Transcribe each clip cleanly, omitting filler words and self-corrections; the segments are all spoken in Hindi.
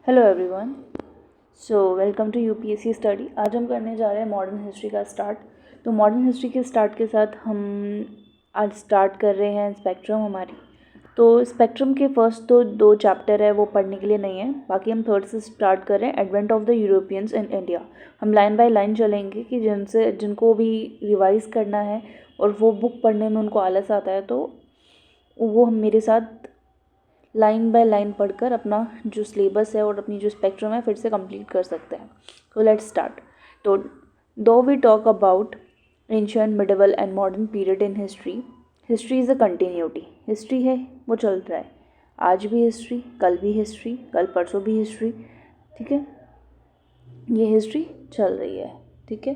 Hello everyone. Welcome to UPSC study. आज हम करने जा रहे हैं मॉडर्न हिस्ट्री का स्टार्ट। तो मॉडर्न हिस्ट्री के स्टार्ट के साथ हम आज स्टार्ट कर रहे हैं स्पेक्ट्रम हमारी। तो स्पेक्ट्रम के फर्स्ट तो दो चैप्टर है वो पढ़ने के लिए नहीं है, बाकी हम थर्ड से स्टार्ट कर रहे हैं, advent of the Europeans in India. हम लाइन बाय लाइन चलेंगे कि जिनको भी रिवाइज करना है और वो बुक पढ़ने में उनको आलस आता है तो वो हम मेरे साथ लाइन बाय लाइन पढ़कर अपना जो सिलेबस है और अपनी जो स्पेक्ट्रम है फिर से कंप्लीट कर सकते हैं। तो लेट्स स्टार्ट। तो दो we talk about ancient, medieval and modern period in history, history is a continuity. History है वो चल रहा है, आज भी हिस्ट्री, कल भी हिस्ट्री, कल परसों भी हिस्ट्री, ठीक है, ये हिस्ट्री चल रही है, ठीक है।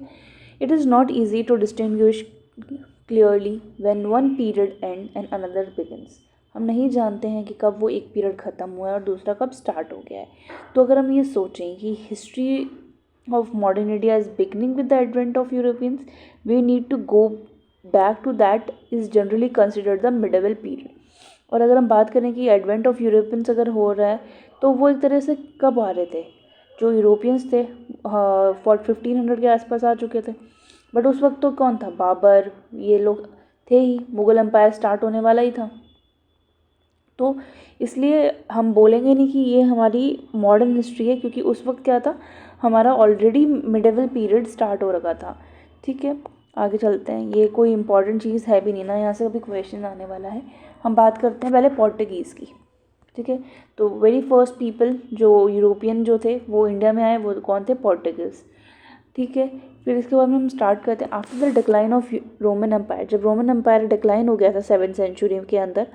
It is not easy to distinguish clearly when one period end and another begins. हम नहीं जानते हैं कि कब वो एक पीरियड ख़त्म हुआ है और दूसरा कब स्टार्ट हो गया है। तो अगर हम ये सोचें कि history of modern India is beginning with the advent of Europeans, we need to go back to that is generally considered the medieval period. और अगर हम बात करें कि एडवेंट ऑफ यूरोपियंस अगर हो रहा है तो वो एक तरह से कब आ रहे थे, जो यूरोपियंस थे 1500 के आसपास आ चुके थे। बट उस वक्त तो कौन था, बाबर, ये लोग थे ही, मुग़ल एम्पायर स्टार्ट होने वाला ही था। तो इसलिए हम बोलेंगे नहीं कि ये हमारी मॉडर्न हिस्ट्री है, क्योंकि उस वक्त क्या था, हमारा ऑलरेडी मिडिवल पीरियड स्टार्ट हो रखा था, ठीक है। आगे चलते हैं, ये कोई इंपॉर्टेंट चीज़ है भी नहीं ना, यहाँ से अभी क्वेश्चन आने वाला है। हम बात करते हैं पहले पोर्टुगीज़ की, ठीक है। तो वेरी फर्स्ट पीपल जो यूरोपियन जो थे वो इंडिया में आए, वो कौन थे, पोर्टुगीज़, ठीक है। फिर इसके बाद में हम स्टार्ट करते हैं after the decline of Roman Empire. जब रोमन एम्पायर डिक्लाइन हो गया था 7th सेंचुरी के अंदर,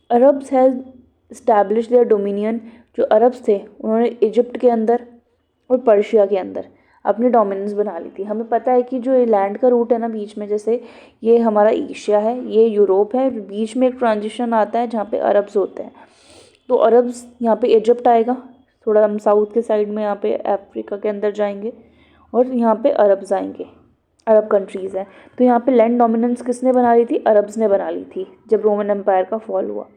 Arabs has establish their dominion. जो अरब्स थे उन्होंने इजिप्ट के अंदर और पर्शिया के अंदर अपनी डोमिनेंस बना ली थी। हमें पता है कि जो ये लैंड का रूट है ना बीच में, जैसे ये हमारा एशिया है, ये यूरोप है, बीच में एक ट्रांजिशन आता है जहाँ पे अरब्स होते हैं। तो अरब्स यहाँ पे इजिप्ट आएगा, थोड़ा हम साउथ के साइड में यहाँ पे अफ्रीका के अंदर जाएंगे और यहाँ पे अरब्स आएंगे, अरब कंट्रीज़ हैं। तो यहाँ पे लैंड डोमिनेंस किसने बना ली थी, अरब्स ने बना ली थी जब रोमन एम्पायर का फॉल हुआ।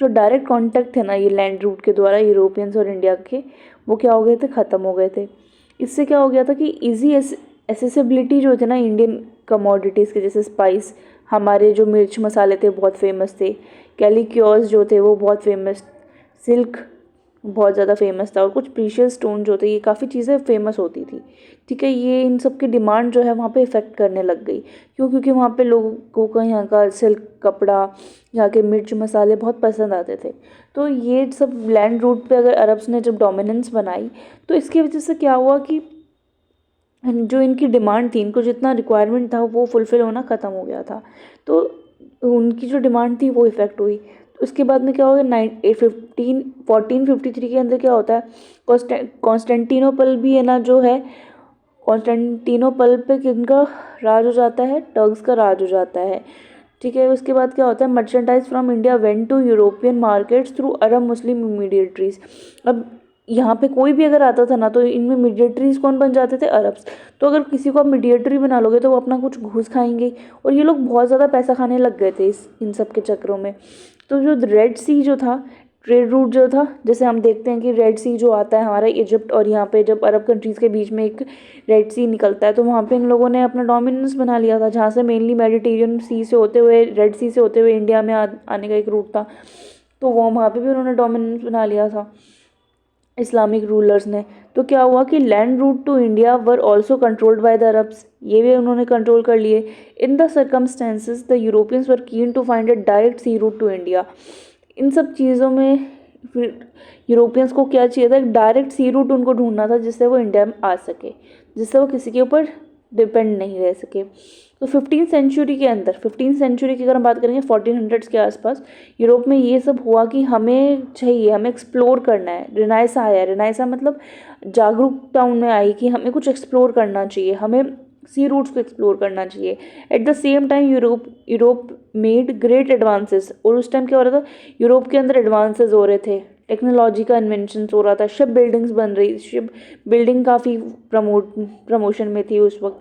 जो डायरेक्ट कांटेक्ट थे ना ये लैंड रूट के द्वारा यूरोपियंस और इंडिया के, वो क्या हो गए थे, ख़त्म हो गए थे। इससे क्या हो गया था कि ईजी एसेसिबिलिटी जो थे ना इंडियन कमोडिटीज़ के, जैसे स्पाइस, हमारे जो मिर्च मसाले थे बहुत फेमस थे, कैलिक्योर्स जो थे वो बहुत फेमस, सिल्क बहुत ज़्यादा फेमस था, और कुछ प्रीशियस स्टोन जो थे, ये काफ़ी चीज़ें फेमस होती थी, ठीक है। ये इन सब की डिमांड जो है वहाँ पे इफ़ेक्ट करने लग गई। क्यों? क्योंकि वहाँ पे लोगों को यहाँ का सिल्क कपड़ा, यहाँ के मिर्च मसाले बहुत पसंद आते थे। तो ये सब लैंड रूट पे अगर अरब्स ने जब डोमिनेंस बनाई तो इसकी वजह से क्या हुआ कि जो इनकी डिमांड थी, इनको जितना रिक्वायरमेंट था वो फुलफ़िल होना ख़त्म हो गया था। तो उनकी जो डिमांड थी वो इफ़ेक्ट हुई। तो उसके बाद में क्या हो गया, 1453 के अंदर क्या होता है, कॉन्स्टेंटिनोपल भी है ना जो है, कॉन्स्टेंटिनोपल पे किनका राज हो जाता है, टर्क्स का राज हो जाता है, ठीक है। उसके बाद क्या होता है, merchandise from India went to European markets through Arab Muslim intermediaries. अब यहाँ पे कोई भी अगर आता था ना तो इनमें मीडिएटरीज कौन बन जाते थे, अरब्स। तो अगर किसी को आप मीडिएटरी बना लोगे तो वो अपना कुछ घूस खाएंगे, और ये लोग बहुत ज़्यादा पैसा खाने लग गए थे इन सब के चक्रों में। तो जो रेड सी जो था, ट्रेड रूट जो था, जैसे हम देखते हैं कि रेड सी जो आता है हमारा इजिप्ट, और यहाँ पे जब अरब कंट्रीज़ के बीच में एक रेड सी निकलता है तो वहाँ पे इन लोगों ने अपना डोमिनेंस बना लिया था, जहाँ से मेनली मेडिटेरियन सी से होते हुए, रेड सी से होते हुए इंडिया में आने का एक रूट था। तो वो वहाँ पे भी उन्होंने डोमिनेंस बना लिया था इस्लामिक रूलर्स ने। तो क्या हुआ कि land route to India were also controlled by the Arabs, ये भी उन्होंने कंट्रोल कर लिए। In the circumstances the Europeans were keen to find a direct sea route to India. इन सब चीज़ों में फिर यूरोपियंस को क्या चाहिए था, एक डायरेक्ट सी रूट उनको ढूंढना था जिससे वो इंडिया में आ सके, जिससे वो किसी के ऊपर डिपेंड नहीं रह सके। तो 15th सेंचुरी के अंदर, 15th सेंचुरी की अगर हम बात करेंगे 1400s के आसपास, यूरोप में ये सब हुआ कि हमें चाहिए, हमें एक्सप्लोर करना है। रिनाइसा आया, रिनाइसा मतलब जागरूकता उनमें आई कि हमें कुछ एक्सप्लोर करना चाहिए, हमें सी रूट्स को एक्सप्लोर करना चाहिए। At the same time Europe made great advances, और उस टाइम क्या हो रहा था, यूरोप के अंदर एडवांसेस हो रहे थे, टेक्नोलॉजी का इन्वेंशन हो रहा था, शिप बिल्डिंग्स बन रही, शिप बिल्डिंग काफ़ी प्रमोशन में थी उस वक्त।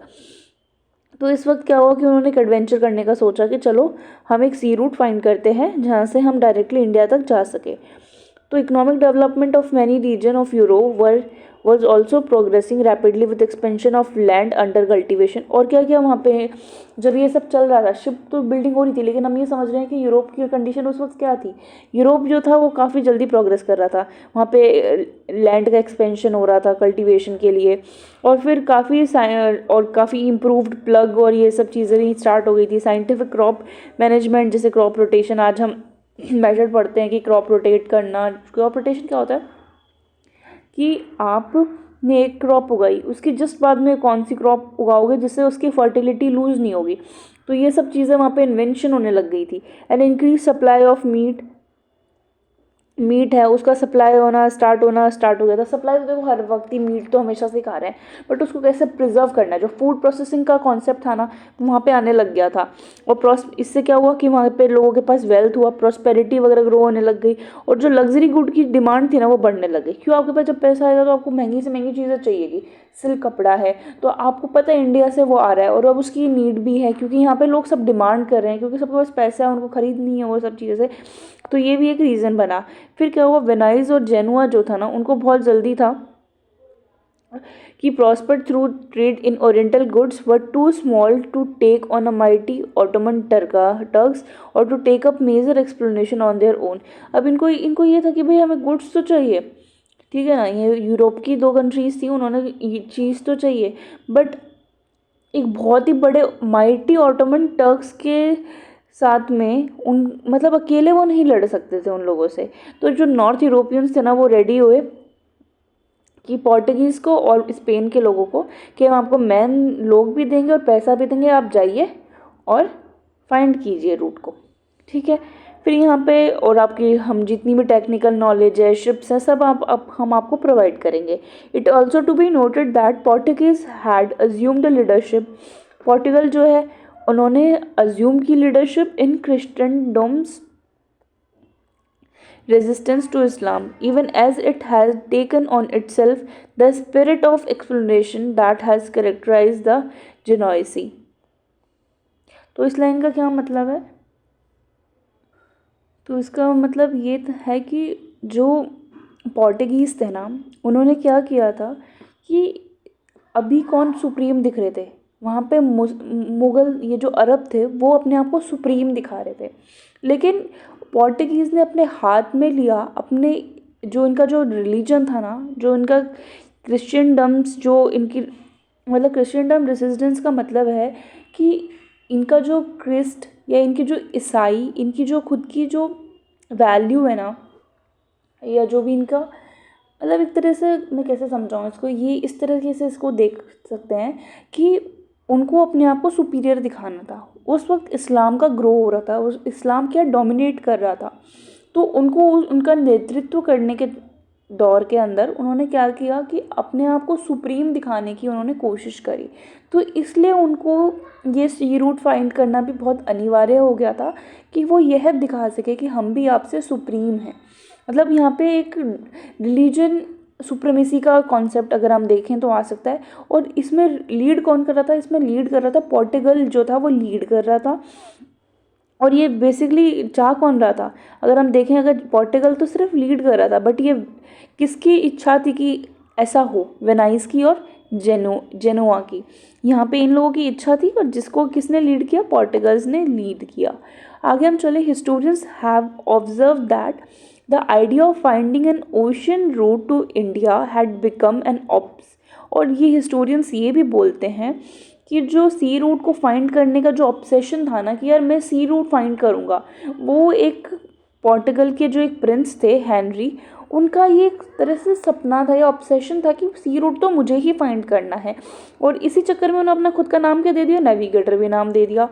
तो इस वक्त क्या हुआ कि उन्होंने एक एडवेंचर करने का सोचा कि चलो हम एक सी रूट फाइंड करते हैं जहाँ से हम डायरेक्टली इंडिया तक जा सके। तो economic development of many region of Europe was also progressing rapidly with expansion of land under cultivation। और क्या क्या वहाँ पे जब ये सब चल रहा था, शिप तो बिल्डिंग हो रही थी, लेकिन हम ये समझ रहे हैं कि यूरोप की कंडीशन उस वक्त क्या थी। यूरोप जो था वो काफ़ी जल्दी प्रोग्रेस कर रहा था, वहाँ पे लैंड का एक्सपेंशन हो रहा था कल्टीवेशन के लिए, और फिर काफ़ी इम्प्रूव्ड प्लग और ये सब चीज़ें भी स्टार्ट हो गई थी। साइंटिफिक क्रॉप मैनेजमेंट, जैसे क्रॉप रोटेशन, आज हम मेथड पढ़ते हैं कि क्रॉप रोटेट करना। क्रॉप रोटेशन क्या होता है कि आपने एक क्रॉप उगाई, उसके जस्ट बाद में कौन सी क्रॉप उगाओगे जिससे उसकी फर्टिलिटी लूज़ नहीं होगी। तो ये सब चीज़ें वहाँ पे इन्वेंशन होने लग गई थी। And increase supply of meat है, उसका सप्लाई होना स्टार्ट हो गया था। सप्लाई तो देखो हर वक्त ही, मीट तो हमेशा से खा रहे हैं, बट उसको कैसे प्रिजर्व करना है, जो फूड प्रोसेसिंग का कॉन्सेप्ट था ना, वहाँ पे आने लग गया था। और इससे क्या हुआ कि वहाँ पे लोगों के पास वेल्थ हुआ, प्रॉस्पेरिटी वगैरह ग्रो होने लग गई, और जो लग्जरी गुड की डिमांड थी ना वो बढ़ने लग गई। क्यों? आपके पास जब पैसा आएगा तो आपको महंगी से महंगी चीज़ें चाहिएगी। सिल्क कपड़ा है तो आपको पता है इंडिया से वो आ रहा है, और अब उसकी नीड भी है क्योंकि यहाँ पे लोग सब डिमांड कर रहे हैं, क्योंकि सबके पास पैसा है, उनको खरीदनी है वो सब चीज़ें। तो ये भी एक रीज़न बना। फिर क्या हुआ, वेनाइस और जेनुआ जो था ना, उनको बहुत जल्दी था कि prosper through trade in oriental goods were too small to take on a mighty Ottoman Turks और to take up major exploration on their own. अब इनको ये था कि भाई हमें गुड्स तो चाहिए, ठीक है ना, ये यूरोप की 2 कंट्रीज़ थी, उन्होंने ये चीज़ तो चाहिए, बट एक बहुत ही बड़े माइटी ऑटोमन टर्क्स के साथ में मतलब अकेले वो नहीं लड़ सकते थे उन लोगों से। तो जो नॉर्थ यूरोपियंस थे ना, वो रेडी हुए कि पोर्टुगीज़ को और स्पेन के लोगों को कि हम आपको मैन लोग भी देंगे और पैसा भी देंगे, आप जाइए और फाइंड कीजिए रूट को, ठीक है। फिर यहाँ पे और आपकी हम जितनी भी टेक्निकल नॉलेज है, शिप्स हैं, सब हम आपको प्रोवाइड करेंगे। It also to be noted that Portuguese had assumed leadership. Portugal जो है उन्होंने अज्यूम की leadership in Christendom's resistance to Islam, even as it has taken on itself the spirit of exploration that has characterized the Genoese। तो इस लाइन का क्या मतलब है? तो इसका मतलब ये है कि जो पोर्टुगीज़ थे ना, उन्होंने क्या किया था कि अभी कौन सुप्रीम दिख रहे थे वहाँ पे, मुग़ल, ये जो अरब थे वो अपने आप को सुप्रीम दिखा रहे थे। लेकिन पोर्टुगीज़ ने अपने हाथ में लिया अपने जो इनका जो रिलीजन था ना, जो इनका क्रिश्चियनडम्स, जो इनकी मतलब क्रिश्चियनडम रेसिस्टेंस का मतलब है कि इनका जो क्रिस्ट या इनकी जो ईसाई, इनकी जो खुद की जो वैल्यू है ना, या जो भी इनका मतलब, एक तरह से मैं कैसे समझाऊँ इसको, ये इस तरीके से इसको देख सकते हैं कि उनको अपने आप को सुपीरियर दिखाना था। उस वक्त इस्लाम का ग्रो हो रहा था, उस इस्लाम क्या डोमिनेट कर रहा था, तो उनको उनका नेतृत्व करने के दौर के अंदर उन्होंने क्या किया कि अपने आप को सुप्रीम दिखाने की उन्होंने कोशिश करी। तो इसलिए उनको ये सी रूट फाइंड करना भी बहुत अनिवार्य हो गया था कि वो यह दिखा सके कि हम भी आपसे सुप्रीम हैं। मतलब यहाँ पे एक रिलीजन सुप्रीमेसी का कॉन्सेप्ट अगर हम देखें तो आ सकता है। और इसमें लीड कौन कर रहा था? इसमें लीड कर रहा था पोर्टुगल जो था, वो लीड कर रहा था। और ये बेसिकली चाह कौन रहा था? अगर हम देखें, अगर पोर्टुगल तो सिर्फ लीड कर रहा था, बट ये किसकी इच्छा थी कि ऐसा हो? वेनाइस की और जेनोआ की। यहाँ पे इन लोगों की इच्छा थी, और जिसको किसने लीड किया? पोर्टुगल्स ने लीड किया। आगे हम चले, historians have observe that the idea of finding an ocean route to India had become an ops. और ये हिस्टोरियंस ये भी बोलते हैं कि जो सी रूट को फाइंड करने का जो ऑब्सेशन था ना, कि यार मैं सी रूट फाइंड करूँगा, वो एक पोर्टुगल के जो एक प्रिंस थे हेनरी, उनका ये एक तरह से सपना था या ऑब्सेशन था कि सी रूट तो मुझे ही फाइंड करना है। और इसी चक्कर में उन्होंने अपना खुद का नाम क्या दे दिया? नेविगेटर भी नाम दे दिया।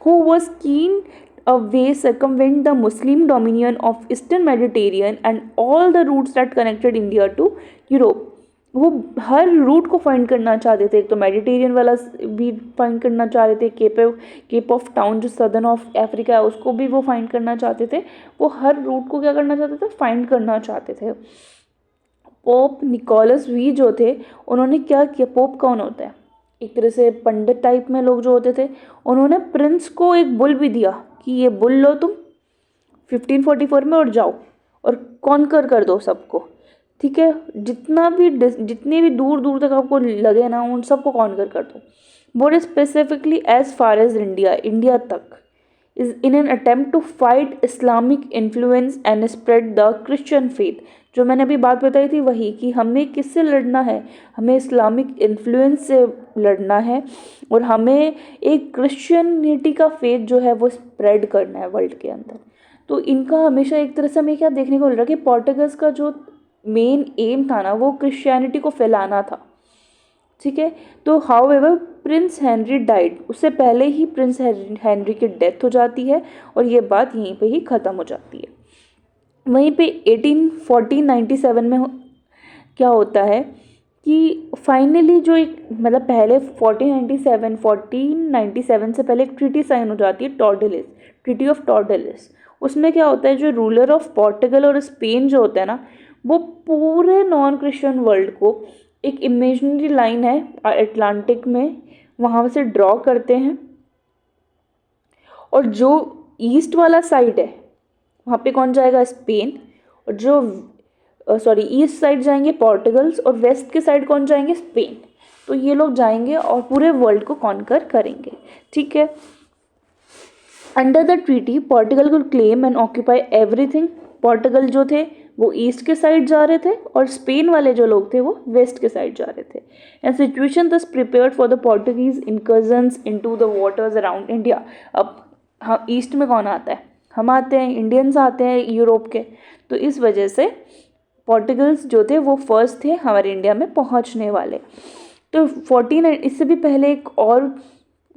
हु वॉज कीन a way circumvent the Muslim dominion of Eastern Mediterranean and all the routes that connected India to Europe। वो हर रूट को फाइंड करना चाहते थे। एक तो मेडिटेरियन वाला भी फाइंड करना चाह रहे थे, केप ऑफ टाउन जो सदर्न ऑफ अफ्रीका है उसको भी वो फाइंड करना चाहते थे। वो हर रूट को क्या करना चाहते थे? फाइंड करना चाहते थे। पोप निकोलस वी जो थे, उन्होंने क्या किया? पोप कौन होता है? एक तरह से पंडित टाइप में लोग जो होते थे, उन्होंने प्रिंस को एक बुल भी दिया कि ये बुल लो तुम 1544 में और जाओ। और कॉन्कर कर दो सबको, ठीक है, जितने भी दूर दूर तक आपको लगे ना, उन सबको कॉन्कर कर दो। More specifically as far as India, India तक, is in an attempt to fight Islamic influence and spread the Christian faith। जो मैंने अभी बात बताई थी वही, कि हमें किससे लड़ना है, हमें इस्लामिक इन्फ्लुएंस से लड़ना है और हमें एक क्रिश्चियनिटी का फेथ जो है वो स्प्रेड करना है वर्ल्ड के अंदर। तो इनका हमेशा एक तरह से हमें क्या देखने को मिल रहा है कि पोर्टुगल्स का जो मेन एम था ना, वो क्रिश्चियनिटी को फैलाना था, ठीक है। तो how ever Prince Henry died, उससे पहले ही प्रिंस हेनरी की डेथ हो जाती है और ये बात यहीं पे ही ख़त्म हो जाती है। वहीं पे 1497 में क्या होता है कि फाइनली जो एक मतलब पहले 1497 से पहले एक ट्रीटी साइन हो जाती है, टॉर्डेलिस, ट्रीटी ऑफ टॉर्डेलिस। उसमें क्या होता है, जो रूलर ऑफ पोर्टुगल और स्पेन जो होता है ना, वो पूरे नॉन क्रिश्चियन वर्ल्ड को एक इमेजिनरी लाइन है अटलांटिक में, वहाँ से ड्रॉ करते हैं, और जो ईस्ट वाला साइड है वहाँ पे कौन जाएगा, स्पेन, और जो ईस्ट साइड जाएंगे पोर्टुगल्स, और वेस्ट के साइड कौन जाएंगे, स्पेन। तो ये लोग जाएंगे और पूरे वर्ल्ड को कॉन्कर करेंगे, ठीक है। अंडर द ट्रीटी पोर्टुगल को claim and occupy everything. Portugal जो थे वो ईस्ट के साइड जा रहे थे और स्पेन वाले जो लोग थे वो वेस्ट के साइड जा रहे थे। And situation thus prepared for the Portuguese incursions into the waters around India. अब हम ईस्ट में कौन आता है, हम आते हैं, इंडियंस आते हैं यूरोप के, तो इस वजह से पोर्टुगल्स जो थे वो फर्स्ट थे हमारे इंडिया में पहुंचने वाले। तो इससे भी पहले एक और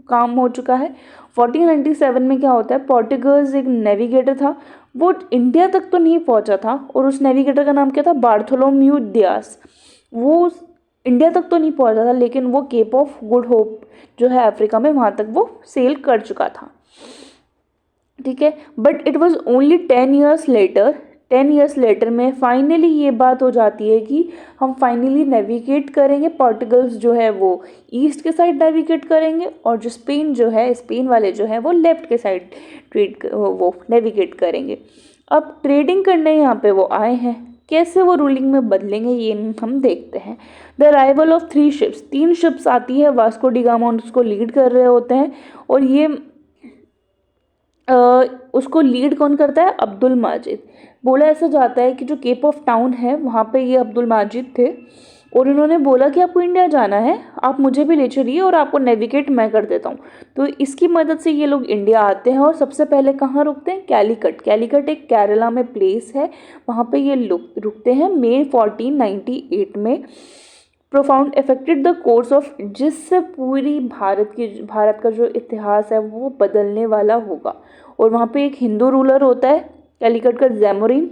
काम हो चुका है। 1497 में क्या होता है, पोर्टुगल्स एक नेविगेटर था, वो इंडिया तक तो नहीं पहुंचा था, और उस नेविगेटर का नाम क्या था, बार्थोलोम्यू डियास। वो इंडिया तक तो नहीं पहुंचा था, लेकिन वो केप ऑफ गुड होप जो है अफ्रीका में, वहाँ तक वो सेल कर चुका था, ठीक है। But it was only 10 years later में फाइनली ये बात हो जाती है कि हम फाइनली नेविगेट करेंगे, पोर्टुगल्स जो है वो ईस्ट के साइड नेविगेट करेंगे, और जो स्पेन जो है, स्पेन वाले जो है वो लेफ्ट के साइड वो नेविगेट करेंगे। अब ट्रेडिंग करने यहाँ पे वो आए हैं, कैसे वो रूलिंग में बदलेंगे ये हम देखते हैं। The arrival of 3 ships, 3 ships आती है, वास्को डी गामा उसको लीड कर रहे होते हैं, और ये उसको लीड कौन करता है, अब्दुल माजिद। बोला ऐसा जाता है कि जो केप ऑफ टाउन है वहाँ पे ये अब्दुल माजिद थे, और इन्होंने बोला कि आपको इंडिया जाना है, आप मुझे भी ले चलिए और आपको नेविगेट मैं कर देता हूँ। तो इसकी मदद से ये लोग इंडिया आते हैं, और सबसे पहले कहाँ रुकते हैं, कैलीकट। कैलीकट एक केरला में प्लेस है, वहाँ पे ये रुकते हैं मई 1498 में। Profound affected the course of, जिससे पूरी भारत का जो इतिहास है वो बदलने वाला होगा। और वहाँ पे एक हिंदू रूलर होता है कैलीकट का, जैमोरिन।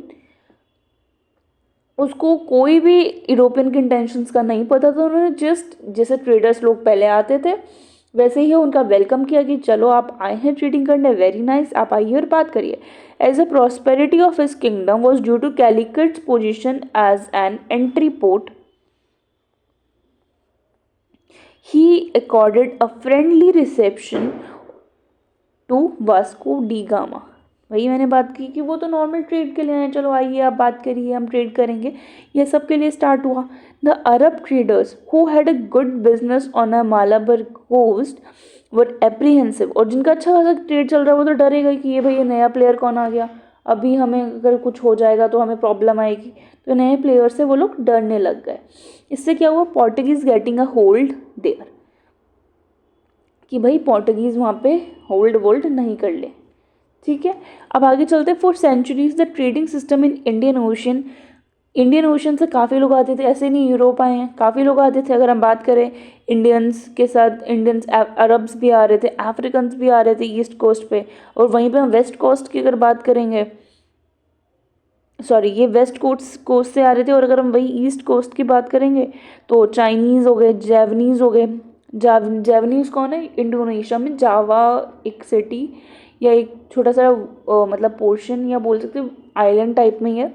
उसको कोई भी यूरोपियन के इंटेंशंस का नहीं पता था, उन्होंने जस्ट जैसे ट्रेडर्स लोग पहले आते थे वैसे ही उनका वेलकम किया कि चलो आप आए हैं ट्रेडिंग करने, वेरी नाइस, आप आइए और बात करिए। As a prosperity of his kingdom was due to Calicut's position as an entry port, he accorded a friendly reception to Vasco da Gama. वही मैंने बात की कि वो तो नॉर्मल ट्रेड के लिए आए, चलो आइए आप बात करिए, हम ट्रेड करेंगे, ये सब के लिए स्टार्ट हुआ। The Arab traders who had a good business on a Malabar coast were apprehensive, और जिनका अच्छा खासा ट्रेड चल रहा है वो तो डरेगा कि ये भाई ये नया प्लेयर कौन आ गया, अभी हमें अगर कुछ हो जाएगा तो हमें प्रॉब्लम आएगी। तो नए प्लेयर से वो लोग डरने लग गए। इससे क्या हुआ, Portuguese getting a hold their, कि भाई पोर्टुगीज वहाँ पे होल्ड वोल्ड नहीं कर ले, ठीक है। अब आगे चलते। For centuries the trading system in Indian Ocean से काफ़ी लोग आते थे, ऐसे नहीं यूरोप आए हैं, काफ़ी लोग आते थे। अगर हम बात करें इंडियंस के साथ, इंडियन्स अरब्स भी आ रहे थे, अफ्रीकन्स भी आ रहे थे ईस्ट कोस्ट पे, और वहीं पे हम वेस्ट कोस्ट की अगर बात करेंगे, ये वेस्ट कोस्ट से आ रहे थे, और अगर हम वही ईस्ट कोस्ट की बात करेंगे तो चाइनीज़ हो गए, जैवनीज़ हो गए। जैवनीज़ कौन है, इंडोनेशिया में जावा एक सिटी या एक छोटा सा मतलब पोर्शन या बोल सकते आइलैंड टाइप में ही है,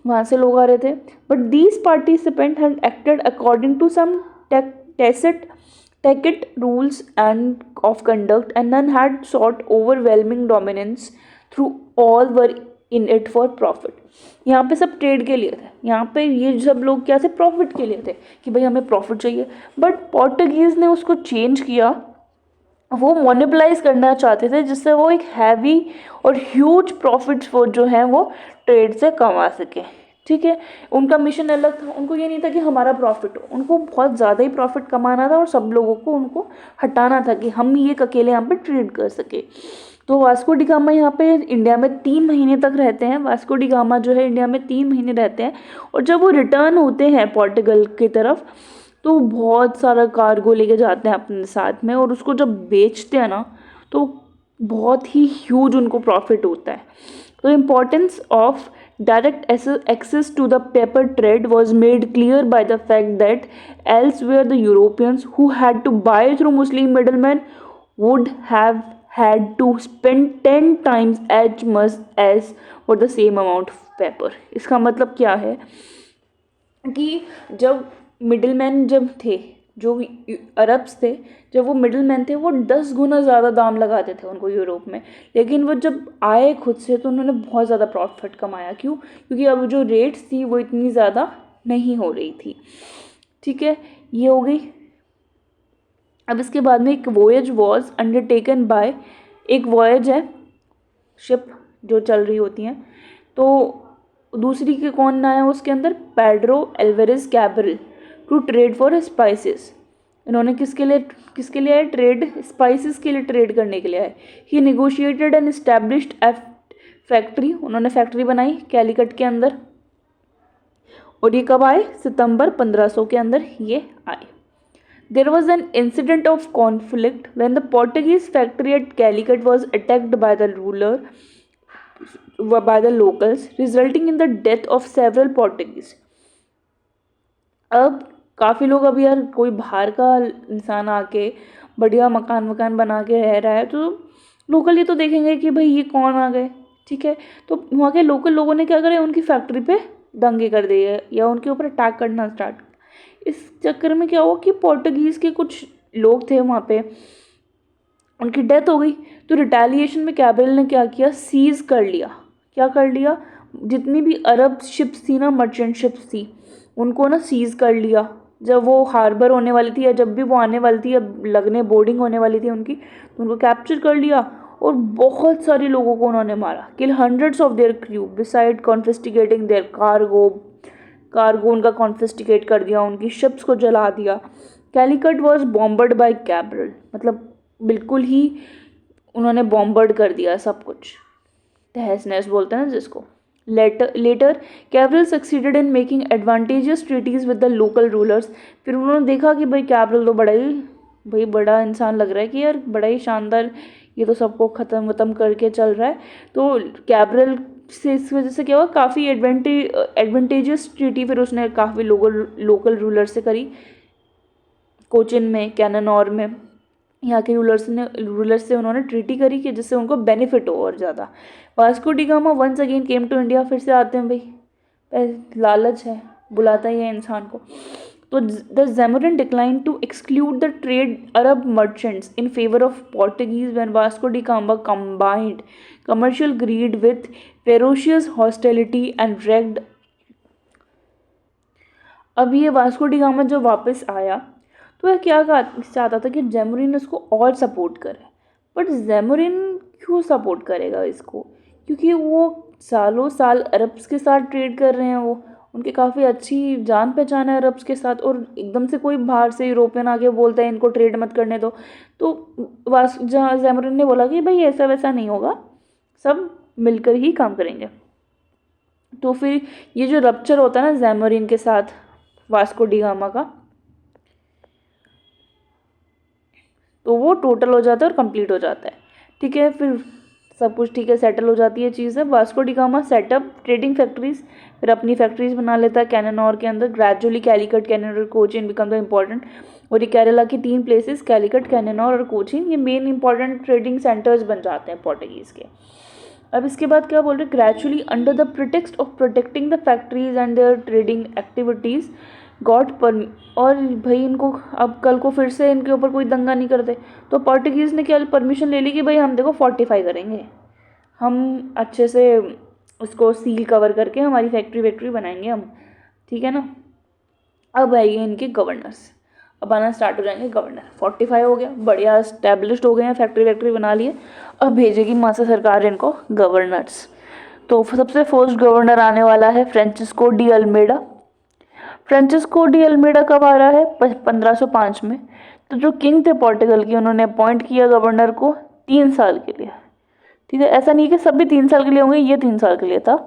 वहाँ से लोग आ रहे थे। But these participant had acted according to some tacit rules and of conduct, and none had sought overwhelming dominance through all were in it for profit. यहाँ पे सब ट्रेड के लिए थे, यहाँ पे ये सब लोग क्या थे, प्रॉफिट के लिए थे कि भाई हमें प्रॉफिट चाहिए। बट पोर्टुगीज़ ने उसको चेंज किया, वो मोनोपलाइज करना चाहते थे जिससे वो एक हैवी और ह्यूज प्रॉफिट्स वो जो है वो ट्रेड से कमा सके। ठीक है, उनका मिशन अलग था, उनको ये नहीं था कि हमारा प्रॉफिट हो, उनको बहुत ज़्यादा ही प्रॉफिट कमाना था और सब लोगों को उनको हटाना था कि हम ये अकेले यहाँ पे ट्रेड कर सके। तो वास्को डी गामा यहाँ पे इंडिया में 3 महीने तक रहते हैं। वास्को डी गामा जो है इंडिया में 3 महीने रहते हैं, और जब वो रिटर्न होते हैं पोर्टुगल की तरफ तो बहुत सारा कार्गो लेके जाते हैं अपने साथ में, और उसको जब बेचते हैं ना तो बहुत ही ह्यूज उनको प्रॉफिट होता है। तो importance of direct access to the pepper trade was made clear by the fact that elsewhere the Europeans who had to buy through Muslim middlemen would have had to spend 10 times as much as for the same amount of paper। इसका मतलब क्या है कि जब मिडिलमैन जब थे, जो अरब्स थे, जब वो मिडिलमैन थे वो 10 गुना ज़्यादा दाम लगाते थे उनको यूरोप में, लेकिन वो जब आए खुद से तो उन्होंने बहुत ज़्यादा प्रॉफिट कमाया। क्यों? क्योंकि अब जो रेट्स थी वो इतनी ज़्यादा नहीं हो रही थी। ठीक है, ये हो गई। अब इसके बाद में एक वॉयज वॉज अंडरटेकन बाय, एक वॉयज है शिप जो चल रही होती हैं, तो दूसरी के कौन आया उसके अंदर, Pedro Alvarez Cabral to trade for spices. इन्होंने किसके लिए आए, ट्रेड, स्पाइसेस के लिए ट्रेड करने के लिए आए। He negotiated and established a factory, उन्होंने फैक्ट्री बनाई कैलीकट के अंदर, और ये कब आए, सितंबर 1500 के अंदर ये आए। There was an incident of conflict when the Portuguese factory at Calicut was attacked by the locals, resulting in the death of several Portuguese। अब काफ़ी लोग, अब यार कोई बाहर का इंसान आके बढ़िया मकान बना के रह रहा है तो लोकल ये तो देखेंगे कि भाई ये कौन आ गए। ठीक है, तो वहाँ के लोकल लोगों ने क्या करे, उनकी फैक्ट्री पे दंगे कर दिए या उनके ऊपर अटैक करना स्टार्ट। इस चक्कर में क्या हुआ कि पोर्टुगीज़ के कुछ लोग थे वहाँ पे, उनकी डेथ हो गई। तो रिटेलिएशन में कैब्रल ने क्या किया, सीज़ कर लिया। क्या कर लिया, जितनी भी अरब शिप्स थी ना, मर्चेंट शिप्स थी, उनको ना सीज़ कर लिया। जब वो हार्बर होने वाली थी या जब भी वो आने वाली थी या लगने बोर्डिंग होने वाली थी उनकी, तो उनको कैप्चर कर लिया और बहुत सारे लोगों को उन्होंने मारा। Kill hundreds of their crew besides confiscating their cargo उनका कॉन्फिस्टिकेट कर दिया, उनकी शिप्स को जला दिया। Calicut was bombarded by Cabral, मतलब बिल्कुल ही उन्होंने बॉम्बर्ड कर दिया सब कुछ, तहस नहस बोलते हैं ना जिसको। Later Cabral succeeded in making advantageous treaties with the local rulers. फिर उन्होंने देखा कि भाई कैब्रल तो बड़ा इंसान लग रहा है कि यार बड़ा ही शानदार, ये तो सबको ख़त्म करके चल रहा है। तो कैब्रल से इस वजह से क्या हुआ, काफ़ी एडवांटेजियस ट्रीटी फिर उसने काफ़ी लोकल रूलर से करी। कोचिन में, कैनानौर में यहाँ के रूलर्स से उन्होंने ट्रीटी करी कि जिससे उनको बेनिफिट हो और ज़्यादा। Vasco da Gama once again came to India, फिर से आते हैं भाई, लालच है, बुलाता ही है इंसान को। तो the Zamorin decline to exclude the trade Arab merchants in favour of Portuguese when Vasco da Gama combined commercial greed with ferocious hostility and रेग्ड। अब ये वास्को डी गामा जब वापस आया तो वह क्या चाहता था कि ज़ैमोरिन उसको और सपोर्ट करे। बट ज़ैमोरिन क्यों सपोर्ट करेगा इसको, क्योंकि वो सालों साल अरब्स के साथ ट्रेड कर रहे हैं, वो उनकी काफ़ी अच्छी जान पहचान है अरब्स के साथ, और एकदम से कोई बाहर से यूरोपियन आके बोलता है इनको ट्रेड मत करने दो। तो ज़ैमोरिन ने बोला कि भाई ऐसा वैसा नहीं होगा, सब मिलकर ही काम करेंगे। तो फिर ये जो रप्चर होता है ना ज़ैमोरिन के साथ वास्को डी गामा का, तो वो टोटल हो जाता है और कंप्लीट हो जाता है। ठीक है, फिर सब कुछ ठीक है, सेटल हो जाती है चीज़ है। Vasco da Gama set up trading factories, फिर अपनी फैक्ट्रीज बना लेता है कैनानौर के अंदर। Gradually Calicut, Cannanore, Cochin become the important. और ये केरला की 3 प्लेसेस, कैलीकट, कैनानौर और कोचिन, ये मेन इंपॉर्टेंट ट्रेडिंग सेंटर्स बन जाते हैं पोर्टुगीज़ के। अब इसके बाद क्या बोल रहे, gradually under the pretext of protecting the factories and their trading activities god पर। और भाई इनको अब कल को फिर से इनके ऊपर कोई दंगा नहीं करते, तो पोर्टुगीज़ ने क्या परमिशन ले ली कि भाई हम देखो फोर्टिफाई करेंगे, हम अच्छे से उसको सील कवर करके हमारी फैक्ट्री बनाएंगे हम, ठीक है ना। अब आएंगे इनके गवर्नर्स, अब आना स्टार्ट हो जाएंगे गवर्नर। 45 हो गया, बढ़िया इस्टेब्लिश्ड हो गए हैं, फैक्ट्री बना लिए। अब भेजेगी वहाँ से सरकार इनको गवर्नर्स। तो सबसे फर्स्ट गवर्नर आने वाला है Francisco de Almeida. Francisco de Almeida कब आ रहा है? 1505 में। तो जो किंग थे पोर्टुगल के, उन्होंने अपॉइंट किया गवर्नर को 3 साल के लिए, ठीक है। ऐसा नहीं कि सब भी 3 साल के लिए होंगे, ये 3 साल के लिए था।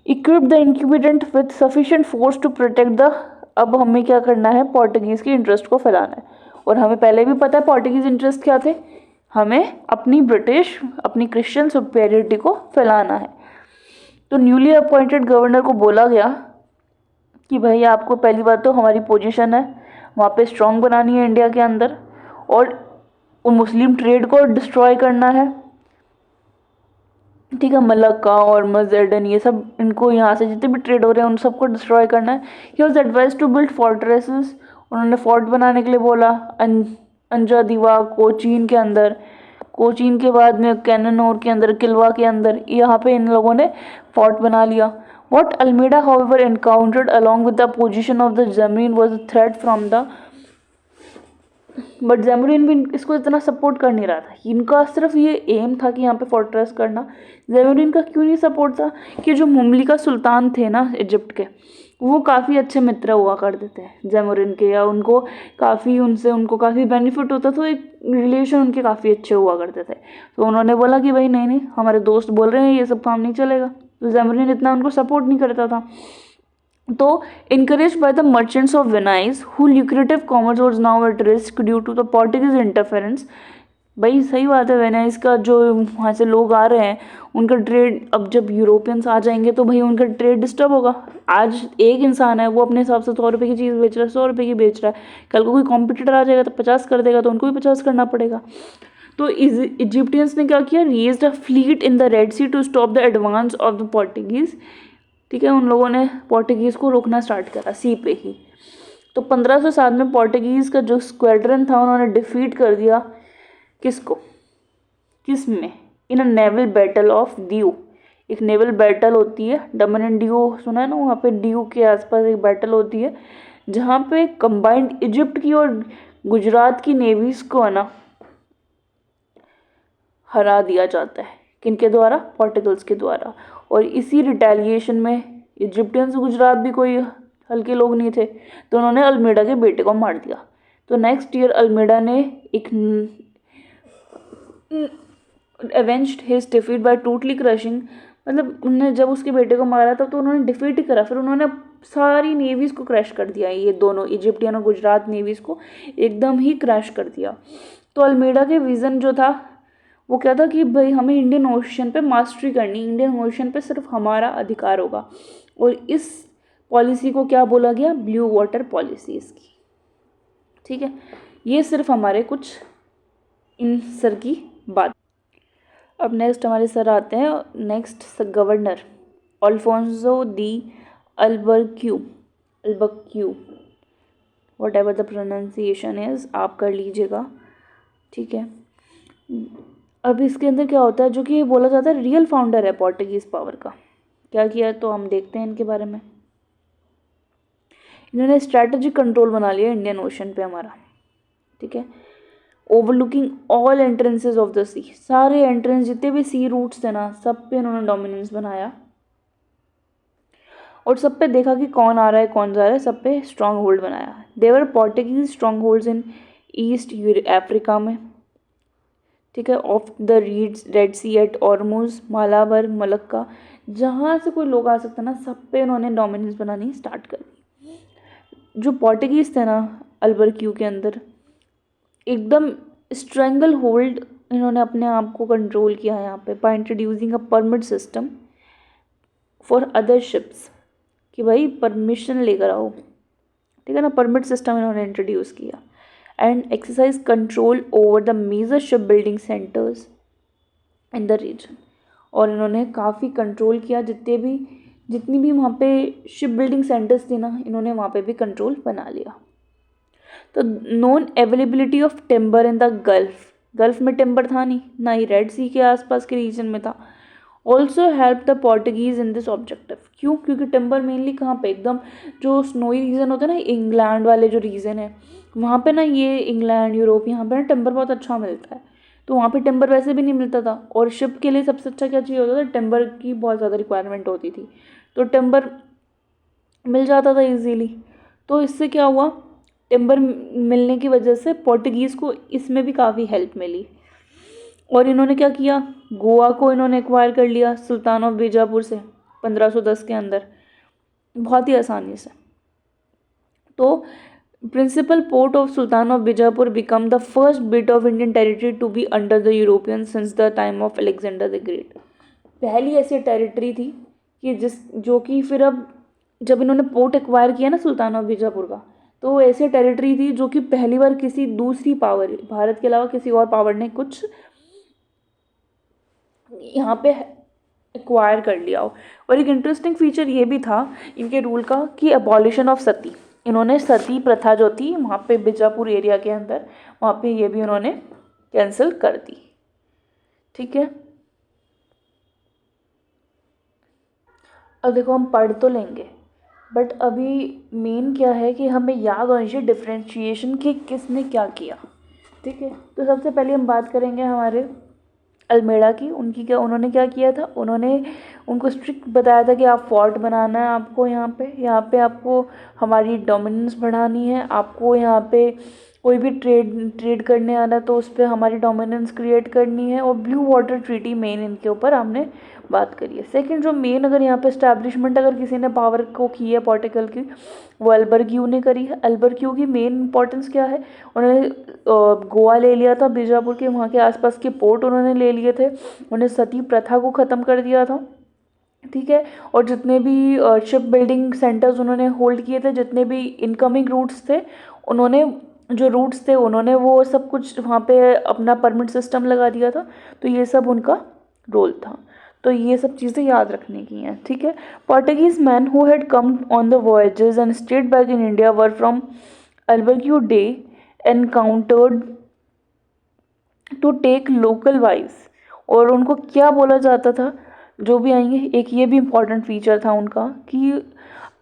Equip the incumbent with sufficient force to protect the, अब हमें क्या करना है? पोर्टुगीज की इंटरेस्ट को फैलाना है। और हमें पहले भी पता है पोर्टुगीज इंटरेस्ट क्या थे, हमें अपनी ब्रिटिश, अपनी क्रिश्चियन सुपेरियरिटी को फैलाना है। तो न्यूली अपॉइंटेड गवर्नर को बोला गया कि भाई आपको पहली बात तो हमारी पोजीशन है वहाँ पे स्ट्रॉन्ग बनानी है इंडिया के अंदर, और मुस्लिम ट्रेड को डिस्ट्रॉय करना है, ठीक है। मलक्का और मजर्डन, ये सब, इनको यहाँ से जितने भी ट्रेड हो रहे हैं उन सबको डिस्ट्रॉय करना है। He was advise to build fortresses, उन्होंने फोर्ट बनाने के लिए बोला। अंजा दीवा कोचीन के अंदर, कोचीन के बाद में कैननौर के अंदर, किलवा के अंदर, यहाँ पे इन लोगों ने फोर्ट बना लिया। What Almeida, however, encountered along with the opposition of the Zamorin was a threat from the, but Zamorin भी इसको इतना सपोर्ट कर नहीं रहा था। इनका सिर्फ ये एम था कि यहाँ पे फोर्ट्रेस करना। ज़ैमोरिन का क्यों नहीं सपोर्ट था? कि जो मुमलिका सुल्तान थे ना इजिप्ट के, वो काफ़ी अच्छे मित्र हुआ करते थे ज़ैमोरिन के, या उनको काफ़ी बेनिफिट होता, तो एक रिलेशन उनके काफ़ी अच्छे हुआ करते थे। तो उन्होंने बोला कि भाई नहीं हमारे दोस्त बोल रहे हैं ये सब काम नहीं चलेगा, तो ज़ैमोरिन इतना उनको सपोर्ट नहीं करता था। तो encouraged by the merchants of Venice, who lucrative commerce was now at risk due to the Portuguese interference। भाई सही बात है, वेनाइस का जो वहाँ से लोग आ रहे हैं उनका ट्रेड, अब जब यूरोपियंस आ जाएंगे तो भाई उनका ट्रेड डिस्टर्ब होगा। आज एक इंसान है, वो अपने हिसाब से 100 रुपये की चीज़ बेच रहा है, 100 रुपये की बेच रहा है, कल को कोई कॉम्पिटिटर आ जाएगा तो 50 कर देगा, तो उनको भी 50 करना पड़ेगा। तो इजिप्टियंस ने क्या किया? Raised a fleet in the Red Sea to stop the advance of the Portuguese, ठीक है। उन लोगों ने पोर्टुगीज़ को रोकना स्टार्ट करा सी पे ही। तो 1507 में पोर्टुगीज़ का जो स्क्वाड्रन था उन्होंने डिफीट कर दिया किसको? किस में? इन अ नेवल बैटल ऑफ दियो। एक नेवल बैटल होती है, डमन एंड दियो सुना है ना, वहाँ पे दियो के आसपास एक बैटल होती है जहाँ पे कंबाइंड इजिप्ट की और गुजरात की नेवीज को है ना हरा दिया जाता है। किनके द्वारा? पोर्टुगल्स के द्वारा। और इसी रिटेलिएशन में इजिप्टियंस, गुजरात भी कोई हल्के लोग नहीं थे, तो उन्होंने अल्मेडा के बेटे को मार दिया। तो नेक्स्ट ईयर अल्मेडा ने एक avenged his defeat by totally crushing, मतलब उन्होंने जब उसके बेटे को मारा था तो उन्होंने डिफीट ही करा, फिर उन्होंने सारी नेवीज को क्रैश कर दिया। ये दोनों इजिप्टियन और गुजरात नेवीज को एकदम ही क्रैश कर दिया। तो अल्मेडा के विज़न जो था वो क्या था कि भाई हमें इंडियन ओशन पे मास्टरी करनी, इंडियन ओशन पे सिर्फ हमारा अधिकार होगा। और इस पॉलिसी को क्या बोला गया? ब्लू वाटर पॉलिसी इसकी, ठीक है। ये सिर्फ हमारे कुछ इन सर की बात। अब नेक्स्ट हमारे सर आते हैं, next governor Alfonso de Albuquerque, whatever the pronunciation is, आप कर लीजिएगा, ठीक है। अब इसके अंदर क्या होता है, जो कि बोला जाता है रियल फाउंडर है पोर्टुगीज पावर का, क्या किया है तो हम देखते हैं इनके बारे में। इन्होंने स्ट्रैटेजिक कंट्रोल बना लिया इंडियन ओशन पे हमारा, ठीक है। Overlooking all entrances of the sea, सारे एंट्रेंस जितने भी सी रूट्स थे ना, सब पे इन्होंने डोमिनेंस बनाया और सब पे देखा कि कौन आ रहा है कौन जा रहा है, सब पे स्ट्रॉन्ग होल्ड बनाया। Their Portuguese strong holds in east Africa में, ठीक है, off the Red Sea at Ormuz, Malabar, Malacca, जहाँ से कोई लोग आ सकते ना, सब पे उन्होंने डोमिनेंस बनानी स्टार्ट कर दी। जो पोर्टुगीज थे ना अल्बर्क्यू के अंदर, एकदम स्ट्रेंगल होल्ड इन्होंने अपने आप को कंट्रोल किया यहाँ पे by introducing a permit system for other ships, कि भाई परमिशन लेकर आओ, ठीक है ना। परमिट सिस्टम इन्होंने इंट्रोड्यूस किया and exercise control over the major ship building centres in the region, और इन्होंने काफ़ी कंट्रोल किया जितनी भी वहाँ पे शिप बिल्डिंग सेंटर्स थी ना, इन्होंने वहाँ पे भी कंट्रोल बना लिया। तो non availability of timber in the gulf में टिम्बर था नहीं, ना ही रेड सी के आसपास के रीजन में था, also help the Portuguese in this objective. क्यों? क्योंकि टिम्बर मेनली कहाँ पे, एकदम जो स्नोई रीजन होता है ना, इंग्लैंड वाले जो रीजन है वहाँ पे ना, ये इंग्लैंड यूरोप, यहाँ पे ना टिम्बर बहुत अच्छा मिलता है। तो वहाँ पे टिम्बर वैसे भी नहीं मिलता था, और शिप के लिए सबसे अच्छा क्या चाहिए होता था, टिम्बर की बहुत ज़्यादा रिक्वायरमेंट होती थी। तो टिम्बर मिल जाता था इजीली। तो इससे क्या हुआ, टिम्बर मिलने की वजह से पोर्टुगीज़ को इसमें भी काफ़ी हेल्प मिली। और इन्होंने क्या किया, गोवा को इन्होंने एक्वायर कर लिया सुल्तान ऑफ बीजापुर से 1510 के अंदर, बहुत ही आसानी से। तो principal port of sultan of Bijapur become the first bit of Indian territory to be under the European since the time of Alexander the Great. पहली ऐसी टेरिटरी थी कि जो कि फिर अब जब इन्होंने पोर्ट एक्वायर किया ना सुल्तान ऑफ बीजापुर का, तो वो ऐसी टेरिटरी थी जो कि पहली बार किसी दूसरी पावर, भारत के अलावा किसी और पावर ने कुछ यहाँ पे एक्वायर कर लिया हो। और एक इंटरेस्टिंग फीचर ये भी था इनके रूल का कि अबॉलिशन ऑफ सती, इन्होंने सती प्रथा जो थी वहाँ पे बीजापुर एरिया के अंदर, वहाँ पे ये भी उन्होंने कैंसिल कर दी। ठीक है, अब देखो हम पढ़ तो लेंगे, बट अभी मेन क्या है कि हमें याद होनी चाहिए डिफ्रेंशिएशन कि किसने क्या किया। ठीक है, तो सबसे पहले हम बात करेंगे हमारे अल्मेड़ा की। उन्होंने क्या किया था, उन्होंने उनको स्ट्रिक्ट बताया था कि आप फोर्ट बनाना है आपको, यहाँ पे आपको हमारी डोमिनेंस बढ़ानी है, आपको यहाँ पे कोई भी ट्रेड करने आना तो उस पर हमारी डोमिनेंस क्रिएट करनी है। और ब्लू वाटर ट्रीटी मेन इनके ऊपर हमने बात करी है। सेकंड जो मेन अगर यहाँ पे इस्टेब्लिशमेंट अगर किसी ने पावर को की है पोर्टुगल की, वो अल्बर्क्यू ने करी है। अल्बर्क्यू की मेन इंपॉर्टेंस क्या है, उन्होंने गोवा ले लिया था, बीजापुर के वहाँ के आसपास के पोर्ट उन्होंने ले लिए थे, उन्हें सती प्रथा को ख़त्म कर दिया था। ठीक है, और जितने भी शिप बिल्डिंग सेंटर्स उन्होंने होल्ड किए थे, जितने भी इनकमिंग रूट्स थे, उन्होंने उन्होंने वो सब कुछ वहाँ पे अपना परमिट सिस्टम लगा दिया था। तो ये सब उनका रोल था। तो ये सब चीज़ें याद रखने की हैं। ठीक है, Portuguese man who had come on the voyages and stayed back in India were from Albuquerque day encouraged to take local wives. और उनको क्या बोला जाता था, जो भी आएंगे, एक ये भी इम्पॉर्टेंट फीचर था उनका कि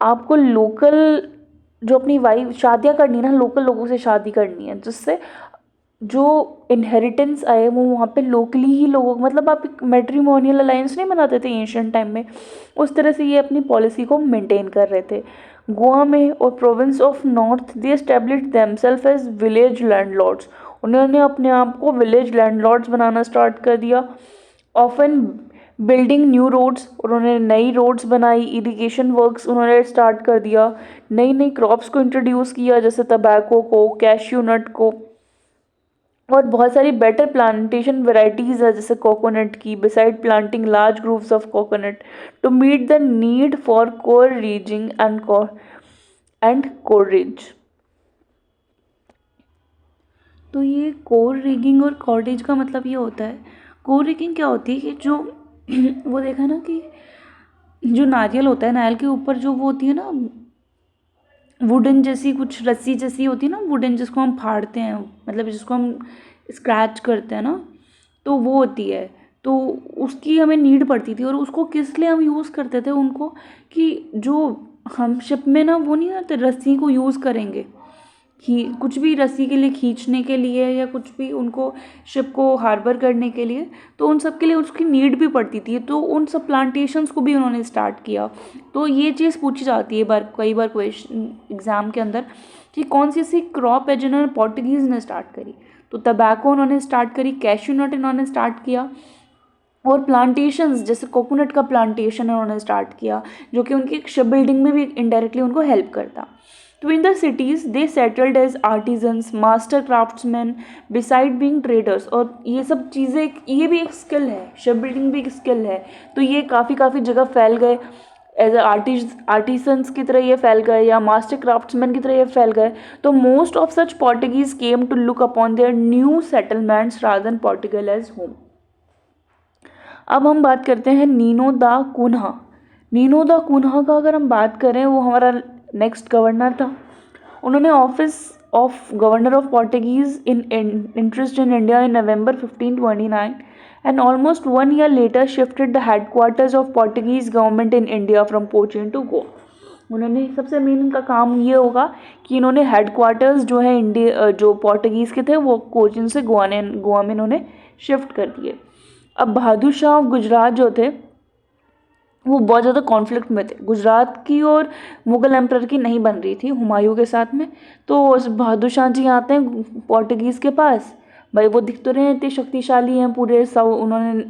आपको लोकल जो अपनी वाइफ शादियाँ करनी ना, लोकल लोगों से शादी करनी है, जिससे जो इनहेरिटेंस आए वो वहाँ पे लोकली ही लोगों, मतलब आप एक मैट्रिमोनियल अलायंस नहीं बनाते थे एंशियंट टाइम में, उस तरह से ये अपनी पॉलिसी को मेंटेन कर रहे थे। गोवा में और province of north they established themself as village landlords. उन्होंने अपने आप को विलेज लैंडलॉर्ड्स बनाना स्टार्ट कर दिया। ऑफन बिल्डिंग न्यू रोड्स, उन्होंने नई रोड्स बनाई। इरिगेशन वर्क्स उन्होंने स्टार्ट कर दिया। नई नई क्रॉप्स को इंट्रोड्यूस किया, जैसे टबैको को, कैश्यू नट को, और बहुत सारी बेटर प्लांटेशन वेराइटीज़ है जैसे कोकोनट की, besides planting large groves of coconut to meet the need for coir rigging and cordage. तो ये कोर रिगिंग और कॉर्डेज का मतलब ये होता है, कोर रिगिंग क्या होती है कि जो वो देखा ना कि जो नारियल होता है, नारियल के ऊपर जो वो होती है ना वुडन जैसी कुछ रस्सी जैसी होती है ना, वुडन जिसको हम फाड़ते हैं, मतलब जिसको हम स्क्रैच करते हैं ना, तो वो होती है। तो उसकी हमें नीड पड़ती थी, और उसको किस लिए हम यूज़ करते थे उनको, कि जो हम शिप में ना वो नहीं होते, रस्सी को यूज़ करेंगे कुछ भी रस्सी के लिए खींचने के लिए, या कुछ भी उनको शिप को हार्बर करने के लिए, तो उन सब के लिए उसकी नीड भी पड़ती थी। तो उन सब प्लांटेशंस को भी उन्होंने स्टार्ट किया। तो ये चीज़ पूछी जाती है कई बार क्वेश्चन एग्ज़ाम के अंदर कि कौन सी ऐसी क्रॉप है जिन्होंने पोर्टुगीज़ ने स्टार्ट करी। तो टबैको उन्होंने स्टार्ट करी, कैश्यू नट इन्होंने स्टार्ट किया, और प्लांटेशंस जैसे कोकोनट का प्लांटेशन उन्होंने स्टार्ट किया, जो कि उनकी शिप बिल्डिंग में भी इनडायरेक्टली उनको हेल्प करता। तो in the cities they settled as artisans, master craftsman, beside being traders. और ये सब चीज़ें, ये भी एक स्किल है, शिप बिल्डिंग भी एक स्किल है। तो ये काफ़ी जगह फैल गए, एज आर्टिसंस की तरह ये फैल गए, या मास्टर क्राफ्ट्समैन की तरह ये फैल गए। तो most of such Portuguese came to look upon their new settlements rather than Portugal as home. अब हम बात करते हैं नीनो दा कुन्हा। नीनो दा कुन्हा का अगर हम बात करें, वो हमारा नेक्स्ट गवर्नर था। उन्होंने office of governor of Portuguese in interest in India in November 1529 and almost 1 year later shifted the headquarters of Portuguese government in India from Cochin to Goa. उन्होंने सबसे मेन इनका काम ये होगा कि इन्होंने हेडक्वार्टर्स जो है इंडिया जो पोर्टुगीज़ के थे वो कोचिन से गोवा में इन्होंने शिफ्ट कर दिए। अब बहादुर शाह ऑफ गुजरात जो थे वो बहुत ज़्यादा कॉन्फ्लिक्ट में थे। गुजरात की और मुग़ल एम्परर की नहीं बन रही थी हुमायूं के साथ में। तो बहादुर शाह जी आते हैं पोर्टुगीज़ के पास, भाई वो दिख तो रहे हैं इतने शक्तिशाली हैं, उन्होंने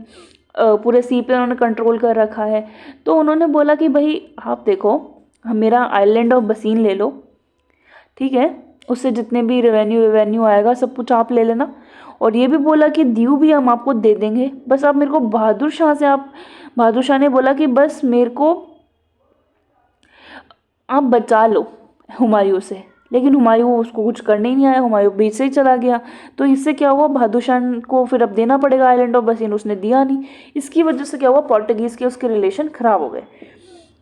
पूरे सी पे उन्होंने कंट्रोल कर रखा है। तो उन्होंने बोला कि भाई आप देखो, मेरा आइलैंड ऑफ बसीन ले लो, ठीक है, उससे जितने भी रेवेन्यू आएगा सब कुछ आप ले लेना, और ये भी बोला कि दीव भी हम आपको दे देंगे, बस आप मेरे को बहादुर शाह ने बोला कि बस मेरे को आप बचा लो हुमायूं से। लेकिन हुमायूं उसको कुछ करने ही नहीं आया, हुमायूं बीच से ही चला गया। तो इससे क्या हुआ, बहादुर शाह को फिर अब देना पड़ेगा आइलैंड ऑफ बसीन, उसने दिया नहीं। इसकी वजह से क्या हुआ, पोर्टुगीज़ के उसके रिलेशन ख़राब हो गए।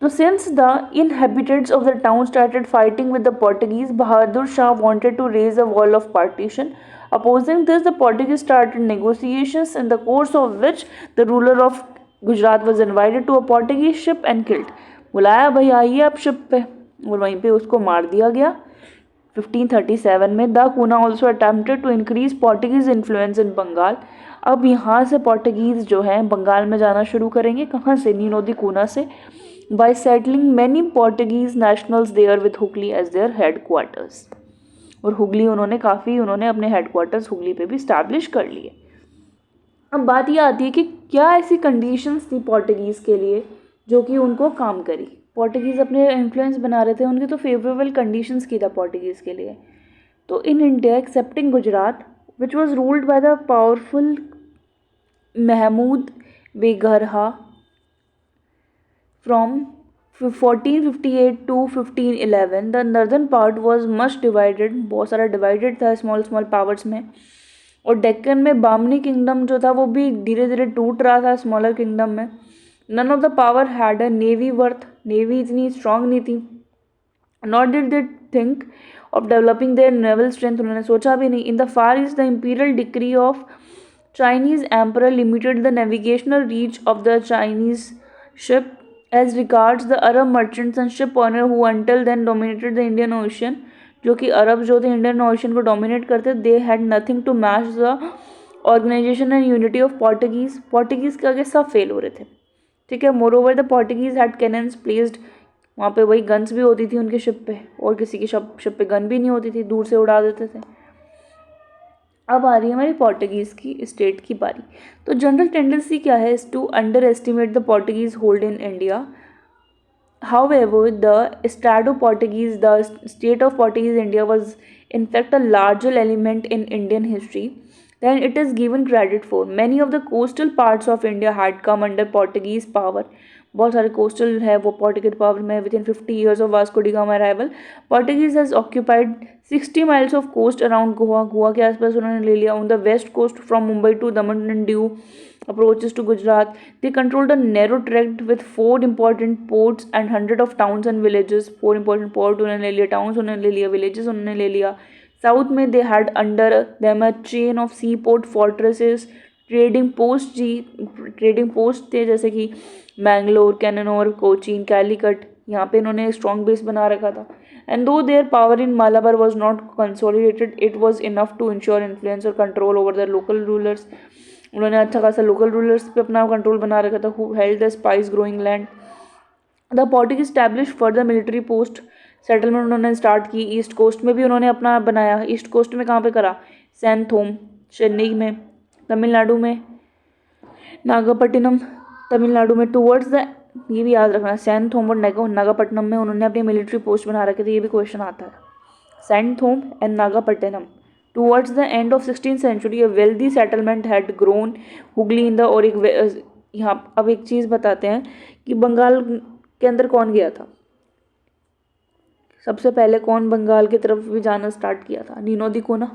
So since the inhabitants of the town started fighting with the Portuguese, Bahadur Shah wanted to raise a wall of partition. Opposing this, the Portuguese started negotiations, in the course of which the ruler of Gujarat was invited to a Portuguese ship and killed. बुलाया भाई आइए आप शिप पे, और वहीं पे उसको मार दिया गया 1537 में। Da Cunha also attempted to increase Portuguese influence in Bengal. अब यहाँ से पोर्टुगीज़ जो है बंगाल में जाना शुरू करेंगे। कहाँ से, नीनो दी कूना से, by settling many Portuguese nationals there with Hooghly as their headquarters. और हुगली उन्होंने अपने हेडक्वार्टर्स हुगली पे भी स्टैब्लिश कर लिए। अब बात ये आती है कि क्या ऐसी कंडीशंस थी पोर्टुगीज़ के लिए जो कि उनको काम करी। पोर्टुगीज़ अपने इन्फ्लुएंस बना रहे थे, उनकी तो फेवरेबल कंडीशंस की था पोर्टुगीज़ के लिए। तो in India excepting Gujarat which was ruled by the powerful Mahmud Begarha from 1458 to 1511, the northern part was much divided, बहुत सारा डिवाइडेड था स्मॉल पावर्स में। और डेक्कन में बामनी किंगडम जो था वो भी धीरे धीरे टूट रहा था स्मॉलर किंगडम में। None of the power had a navy worth, navy इतनी स्ट्रांग नहीं थी। Not did they think of developing their naval strength, उन्होंने सोचा भी नहीं। In the Far East the imperial decree of Chinese emperor limited the navigational reach of the Chinese ship as regards the Arab merchants and ship owner who until then dominated the Indian Ocean, जो कि अरब जो थे इंडियन ओशन को डोमिनेट करते, they had nothing to match the organisation and unity of Portuguese के आगे सब फेल हो रहे थे, ठीक है। Moreover the Portuguese had cannons placed, वहाँ पे वही गन्स भी होती थी उनके शिप पे, और किसी की शिप पे गन भी नहीं होती थी, दूर से उड़ा देते थे। अब आ रही है हमारी पोर्टुगीज़ की स्टेट की बारी। तो जनरल टेंडेंसी क्या है, is to underestimate the Portuguese hold in India. However the स्टैडो Portuguese, the state of Portuguese India was in fact a larger element in Indian history than it is given credit for. Many of the coastal parts of India had come under Portuguese power. बहुत सारे कोस्टल है वो पोर्टुगीज पावर में। With in 50 years of Vasco da Gama arrival, Portuguese has occupied 60 miles of coast around Goa. Goa के आसपास उन्होंने ले लिया। On the west coast from Mumbai to Daman and Diu approaches to Gujarat. They controlled a narrow tract with 4 important ports and 100 of towns and villages. 4 important port उन्होंने ले लिया, towns उन्होंने ले लिया, villages उन्होंने ले लिया। साउथ में they had under them a chain of sea port fortresses, trading post थे जैसे कि मैंगलोर, कैननोर, कोचीन, कैलीकट, यहाँ पे इन्होंने स्ट्रॉन्ग बेस बना रखा था। And though their power in Malabar was not consolidated, it was enough to ensure influence और control over the local rulers. उन्होंने अच्छा खासा लोकल रूलर्स पे अपना कंट्रोल बना रखा था। Who held the spice growing land. The Portuguese establish further military post settlement उन्होंने स्टार्ट की। ईस्ट कोस्ट में भी उन्होंने अपना बनाया। ईस्ट कोस्ट में कहाँ पे करा, सैनथोम चेन्नई में, तमिलनाडु में, नागापट्टिनम तमिलनाडु में, टूवर्ड्स द, ये भी याद रखना, सैनथोम और नागापट्टिनम में उन्होंने अपनी मिलिट्री पोस्ट बना रखे थे। ये भी क्वेश्चन आता है, Santhome and Nagapattinam. Towards the end of 16th century, a wealthy settlement had grown Hugli in the, और एक यहाँ अब एक चीज़ बताते हैं कि बंगाल के अंदर कौन गया था सबसे पहले, कौन बंगाल की तरफ भी जाना स्टार्ट किया था, नीनो दी कोना,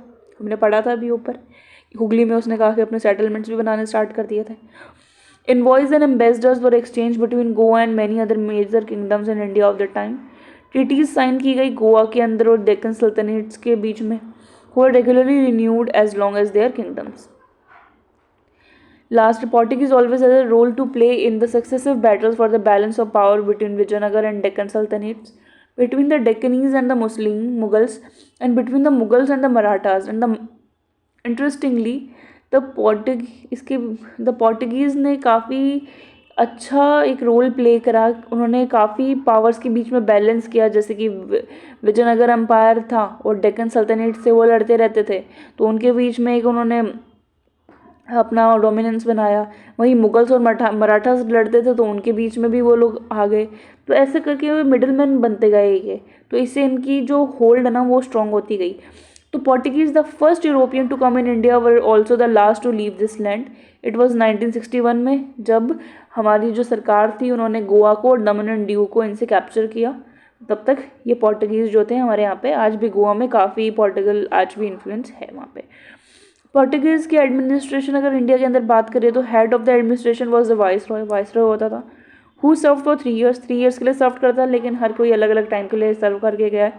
हमने पढ़ा था अभी ऊपर। हुगली में उसने कहा कि अपने सेटलमेंट्स भी बनाने स्टार्ट कर दिए थे। Envoys and ambassadors were exchange between Goa and many other major kingdoms in India of the time. Treaties sign की गई गोवा के अंदर और डेक्कन सल्तनट्स के बीच में, who were regularly renewed as long as their kingdoms. Last, Portuguese always had a role to play in the successive battles for the balance of power between Vijayanagar and Deccan Sultanates, between the Deccanese and the Muslim Mughals, and between the Mughals and the Marathas. And interestingly, the Portuguese ने काफ़ी अच्छा एक रोल प्ले करा. उन्होंने काफ़ी पावर्स के बीच में बैलेंस किया, जैसे कि विजयनगर एम्पायर था और डेक्कन सल्तनत से वो लड़ते रहते थे, तो उनके बीच में एक उन्होंने अपना डोमिनेंस बनाया. वहीं मुगल्स और मराठास लड़ते थे, तो उनके बीच में भी वो लोग आ गए. तो ऐसे करके वो मिडिल मैन बनते गए ये, तो इससे इनकी जो होल्ड है ना वो स्ट्रॉन्ग होती गई. तो Portuguese the first European to come in India were also the last to leave this land. It was 1961 में, जब हमारी जो सरकार थी उन्होंने गोवा को और दमन एंड दीव को इनसे कैप्चर किया. तब तक ये पोर्टुगीज़ जो थे हमारे यहाँ पे, आज भी गोवा में काफ़ी पोर्टुगल आज भी इन्फ्लुएंस है वहाँ पे. पोर्टुगीज़ की एडमिनिस्ट्रेशन अगर इंडिया के अंदर बात करें तो head of the administration was the viceroy होता था, who serve for 3 years. 3 years के लिए सर्व करता है, लेकिन हर कोई अलग अलग टाइम के लिए सर्व करके गया है.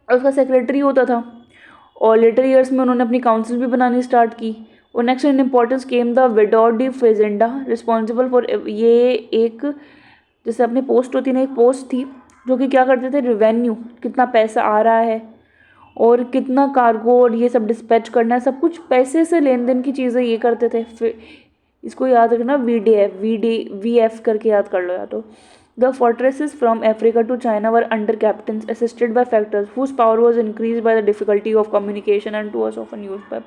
और उसका सेक्रेटरी होता था, और लेटर ईयर्स में उन्होंने अपनी काउंसिल भी बनानी स्टार्ट की. और next in importance came the Vedor da Fazenda, responsible for, ये एक जैसे अपनी पोस्ट होती ना, एक पोस्ट थी जो कि क्या करते थे, रेवेन्यू, कितना पैसा आ रहा है और कितना कार्गो और ये सब डिस्पैच करना है, सब कुछ पैसे से लेन देन की चीज़ें ये करते थे. फिर इसको याद रखना, VDF करके याद कर लो या तो. The fortresses from Africa to China were under captains assisted by factors whose power was increased by the difficulty of communication and was often used by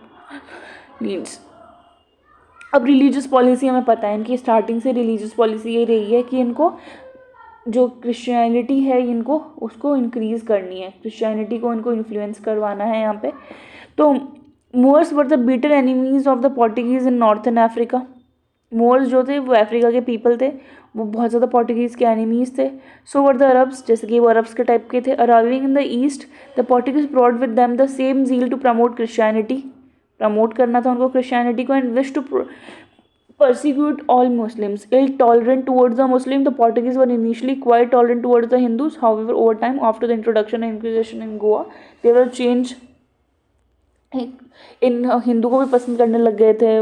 means. अब रिलीजियस पॉलिसी हमें पता है, इनकी स्टार्टिंग से रिलीजियस पॉलिसी ये रही है कि इनको जो क्रिश्चियनिटी है इनको उसको इंक्रीज़ करनी है, क्रिश्चियनिटी को इनको इन्फ्लुएंस करवाना है यहाँ पे. तो Moors were the bitter enemies of the Portuguese in northern Africa. Moors जो थे वो अफ्रीका के पीपल थे, वो बहुत ज़्यादा पोर्टुगीज़ के एनिमीज़ थे. सो वर द अरब्स, जैसे कि वो अरब्स के टाइप के थे. Arriving in the East, the Portuguese brought with them the same zeal to promote Christianity, promote करना था उनको क्रिश्चियनिटी को, and wish to persecute all Muslims. Ill-tolerant towards the Muslim, the Portuguese were initially quite tolerant towards the Hindus. However, over time, after the introduction of Inquisition in Goa, they were changed. इन हिंदू को भी पसंद करने लग गए थे,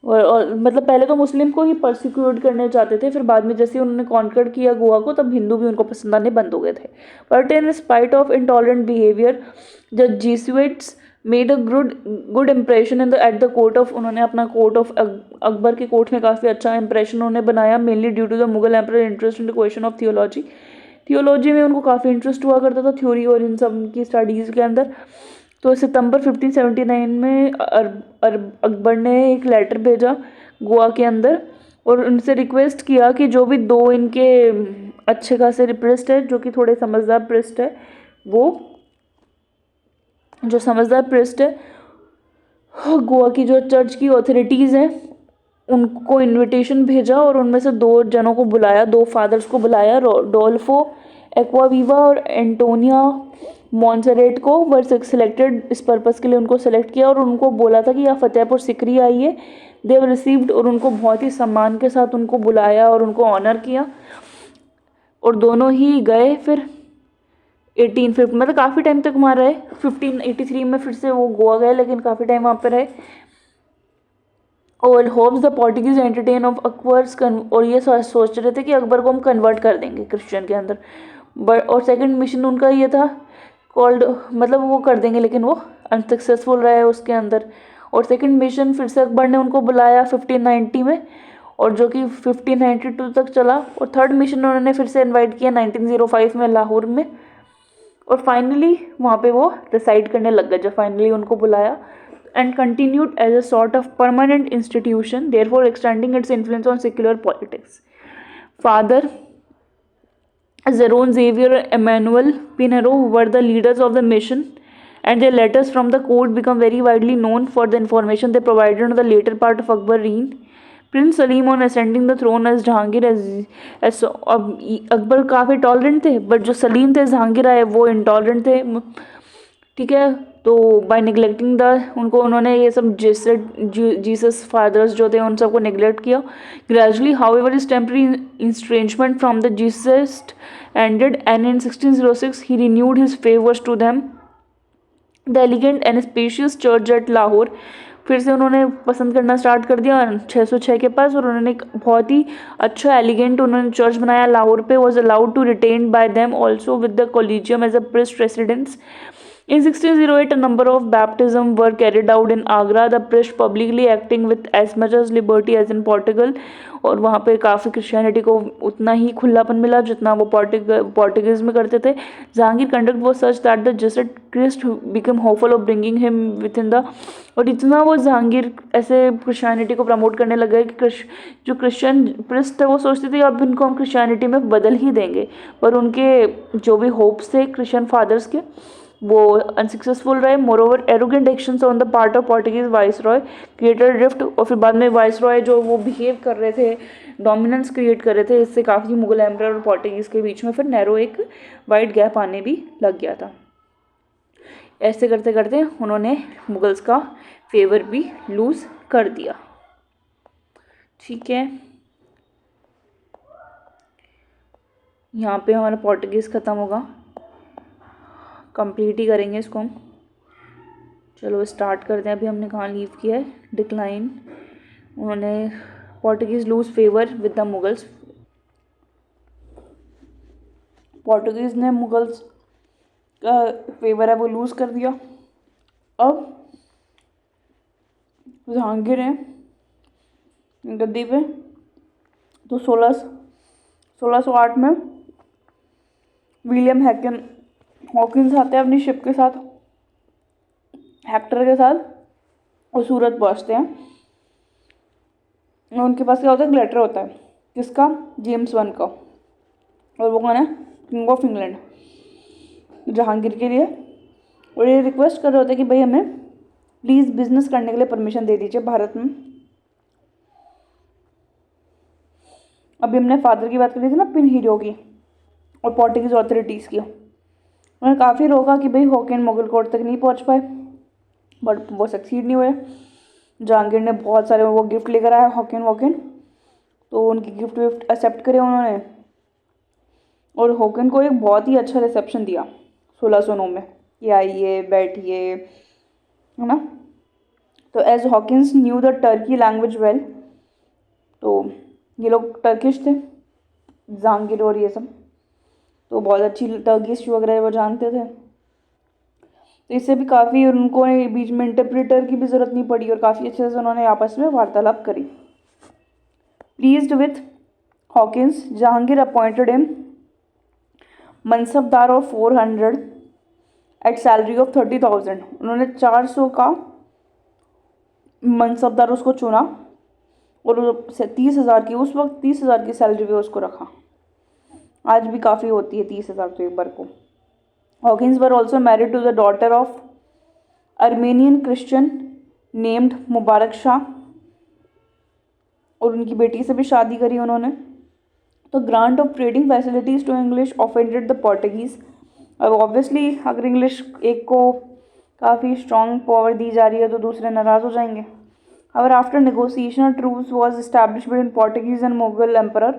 और मतलब पहले तो मुस्लिम को ही परसिक्यूट करने चाहते थे, फिर बाद में जैसे उन्होंने कॉन्कर किया गोवा को, तब हिंदू भी उनको पसंद आने बंद हो गए थे. But in spite of intolerant behaviour, the Jesuits made a good impression at the court of, उन्होंने अपना कोर्ट ऑफ अकबर के कोर्ट में काफ़ी अच्छा इंप्रेशन उन्होंने बनाया, mainly due to the Mughal emperor interest in the question of theology में उनको काफ़ी इंटरेस्ट हुआ करता था, थ्योरी और इन सब की स्टडीज़ के अंदर. तो सितंबर 1579 में अकबर ने एक लेटर भेजा गोवा के अंदर और उनसे रिक्वेस्ट किया कि जो भी 2 इनके अच्छे खासे प्रिस्ट है, जो कि थोड़े समझदार प्रिस्ट है, वो जो समझदार प्रिस्ट है, गोवा की जो चर्च की ऑथोरिटीज़ हैं उनको इनविटेशन भेजा, और उनमें से 2 जनों को बुलाया, 2 फादर्स को बुलाया, रोडोल्फो एक्वावीवा और एंटोनिया मॉन्सरेट को वर सिलेक्टेड. इस पर्पज़ के लिए उनको सेलेक्ट किया और उनको बोला था कि आप फतेहपुर सिकरी आइए. दे वर रिसीव्ड, और उनको बहुत ही सम्मान के साथ उनको बुलाया और उनको ऑनर किया, और दोनों ही गए. फिर 1850 मतलब काफ़ी टाइम तक वहाँ रहे. 1583 में फिर से वो गोवा गए, लेकिन काफ़ी टाइम वहाँ पर रहे. और hopes the Portuguese entertain of Akbar's, और ये सोच रहे थे कि अकबर को हम कन्वर्ट कर देंगे क्रिश्चियन के अंदर. बट और सेकंड मिशन उनका ये था कॉल्ड, मतलब वो कर देंगे, लेकिन वो अनसक्सेसफुल रहे उसके अंदर. और सेकंड मिशन फिर से अकबर ने उनको बुलाया 1590 में, और जो कि 1592 तक चला. और थर्ड मिशन उन्होंने फिर से इनवाइट किया 1905 में लाहौर में, और फाइनली वहाँ पे वो रिसाइड करने लग गए जब फाइनली उनको बुलाया. and continued as a sort of permanent institution, therefore extending its influence on secular politics. Father Zeron Xavier and Emmanuel Pinheiro were the leaders of the mission, and their letters from the court become very widely known for the information they provided on the later part of Akbar reign. Prince Salim on ascending the throne as Jahangir as Akbar काफ़ी टॉलरेंट थे, बट जो सलीम थे जहांगीर आए वो इंटॉलरेंट थे. ठीक है, तो बाय निगलेक्टिंग द उनको उन्होंने ये सब जीसस फादर्स जो थे उन सबको निगलेक्ट किया. Gradually however his temporary estrangement from the जीसस ended, and in 1606 he renewed his favours to them. The elegant and spacious church at Lahore फिर से उन्होंने पसंद करना स्टार्ट कर दिया 606 के पास, और उन्होंने एक बहुत ही अच्छा एलिगेंट उन्होंने चर्च बनाया लाहौर पे, was allowed to retain by them also with the collegium as a priest residence. In 1608, a number of baptisms were carried out in Agra, the priest publicly acting with as much as liberty as in Portugal. और वहाँ पे काफ़ी क्रिश्चियनिटी को उतना ही खुलापन मिला जितना वो पोर्टुगीज़ में करते थे. Jahangir conduct was such that the Jesuit priests become hopeful of bringing him within the. और इतना वो जहांगीर ऐसे क्रिश्चियनिटी को प्रमोट करने लग गए कि जो क्रिश्चियन प्रिस्ट थे वो सोचते थे अब इनको हम क्रिश्चियनिटी में बदल ही देंगे, पर उनके जो भी होप्स थे क्रिश्चियन फादर्स के वो अनसक्सेसफुल रहे. Moreover arrogant actions on the part of Portuguese viceroy created rift. और फिर बाद में वाइसरॉय जो वो बिहेव कर रहे थे, डोमिनेंस क्रिएट कर रहे थे, इससे काफ़ी मुगल एम्परर और पोर्टुगीज़ के बीच में फिर नैरो एक वाइड गैप आने भी लग गया था. ऐसे करते करते उन्होंने मुगल्स का फेवर भी लूज़ कर दिया. ठीक है, यहाँ पे हमारा पोर्टुगीज़ ख़त्म होगा, कंप्लीट ही करेंगे इसको हम. चलो स्टार्ट करते हैं. अभी हमने कहाँ लीव किया है, डिक्लाइन. उन्होंने Portuguese lose favour with the Mughals. Portuguese ने मुगल्स का फेवर है वो लूज़ कर दिया. अब जहांगीर हैं गद्दी पे, तो 1608 में विलियम हॉकिंस आते हैं अपनी शिप के साथ, हेक्टर के साथ, और सूरत पहुँचते हैं. और उनके पास क्या होता है, लेटर होता है. किसका, जेम्स वन का. और वो कौन है, किंग ऑफ इंग्लैंड, जहांगीर के लिए. और ये रिक्वेस्ट कर रहे होते हैं कि भाई हमें प्लीज़ बिजनेस करने के लिए परमिशन दे दीजिए भारत में. अभी हमने फादर की बात करी थी ना, पिनहीरो की और पोर्टुगीज ऑथोरिटीज़ की. उन्होंने काफ़ी रोका कि भाई हॉकिन मुगल कोर्ट तक नहीं पहुंच पाए, बट वो सक्सीड नहीं हुए. जहांगीर ने बहुत सारे वो गिफ्ट लेकर आया हॉकिन, तो उनकी गिफ्ट विफ्ट एक्सेप्ट करे उन्होंने, और हॉकिन को एक बहुत ही अच्छा रिसेप्शन दिया 1609 में. ये आइए बैठिए, है ना. तो as Hawkins knew the Turki language well, तो ये लोग टर्किश थे जहांगीर और ये सब, तो बहुत अच्छी टर्किश वगैरह वो जानते थे. तो इससे भी काफ़ी उनको बीच में इंटरप्रेटर की भी ज़रूरत नहीं पड़ी, और काफ़ी अच्छे से उन्होंने आपस में वार्तालाप करी. Pleased with Hawkins, Jahangir appointed him mansabdar of 400 at salary of 30,000. उन्होंने 400 का मनसबदार उसको चुना, और 30,000 की, उस वक्त 30,000 की सैलरी पे उसको रखा. आज भी काफ़ी होती है 30,000 तो एक बार को. Hawkins were also married to the daughter of Armenian Christian named Mubarak Shah, और उनकी बेटी से भी शादी करी उन्होंने. तो grant of trading facilities to English offended the Portuguese. अब ऑब्वियसली अगर इंग्लिश एक को काफ़ी स्ट्रॉन्ग पावर दी जा रही है तो दूसरे नाराज़ हो जाएंगे. However, after negotiation, a truce was established between Portuguese and Mughal emperor.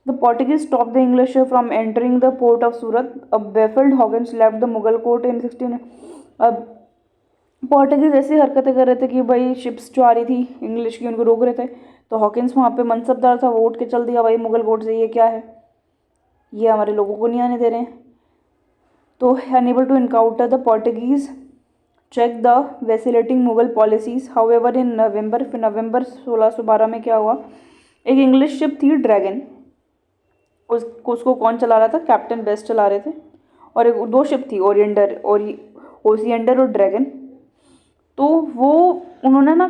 The Portuguese stopped the English from entering the port of Surat. A baffled Hawkins left the Mughal court in 16. अब पोर्टुगीज़ ऐसी हरकतें कर रहे थे कि भाई शिप्स जो आ रही थी इंग्लिश की उनको रोक रहे थे, तो हॉकिंस वहाँ पे मनसबदार था, वो उठ के चल दिया भाई मुगल कोर्ट से, ये क्या है, ये हमारे लोगों को नहीं आने दे रहे हैं. तो enable to encounter the Portuguese check the vacillating Mughal policies. However in November 1612 में क्या हुआ, एक इंग्लिश शिप थी ड्रैगन, उसको कौन चला रहा था, कैप्टन बेस्ट चला रहे थे. और एक दो शिप थी ओसिएंडर और ड्रैगन. तो वो उन्होंने ना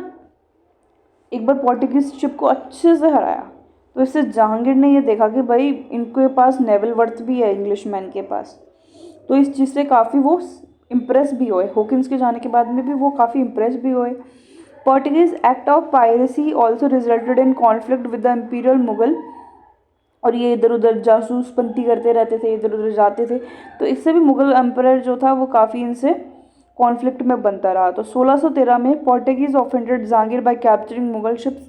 एक बार पोर्टुगीज शिप को अच्छे से हराया. तो इससे जहांगीर ने ये देखा कि भाई इनके पास नेवल वर्थ भी है इंग्लिश मैन के पास. तो इस चीज़ से काफ़ी वो इम्प्रेस भी हुए. हॉकिंस के जाने के बाद में भी वो काफ़ी इम्प्रेस भी हुए. Portuguese act of piracy also resulted in conflict with the imperial Mughal. और ये इधर उधर जासूसपंती करते रहते थे, इधर उधर जाते थे, तो इससे भी मुगल एम्परर जो था वो काफ़ी इनसे कॉन्फ्लिक्ट में बनता रहा. तो 1613 में Portuguese offended Jahangir bye capturing Mughal ships.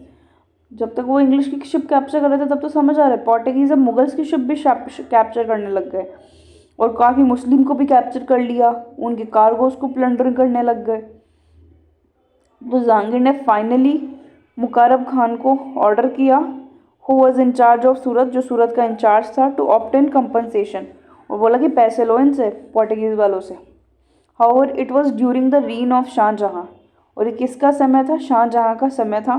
जब तक वो इंग्लिश की शिप कैप्चर कर रहे थे तब तो समझ आ रहा है पोर्टुगीज अब मुगल्स की शिप भी कैप्चर करने लग गए, और काफ़ी मुस्लिम को भी कैप्चर कर लिया, उनके कार्गोस को प्लंडर करने लग गए. तो जहांगीर ने फाइनली मुकरब खान को ऑर्डर किया, who was in charge of Surat, जो सूरत का इंचार्ज था, टू ऑब्टेन कंपनसेशन, और बोला कि पैसे लो इनसे, पोर्टुगीज़ वालों से। However it was during the reign of Shahjahan, और ये किसका समय था? शाहजहाँ का समय था।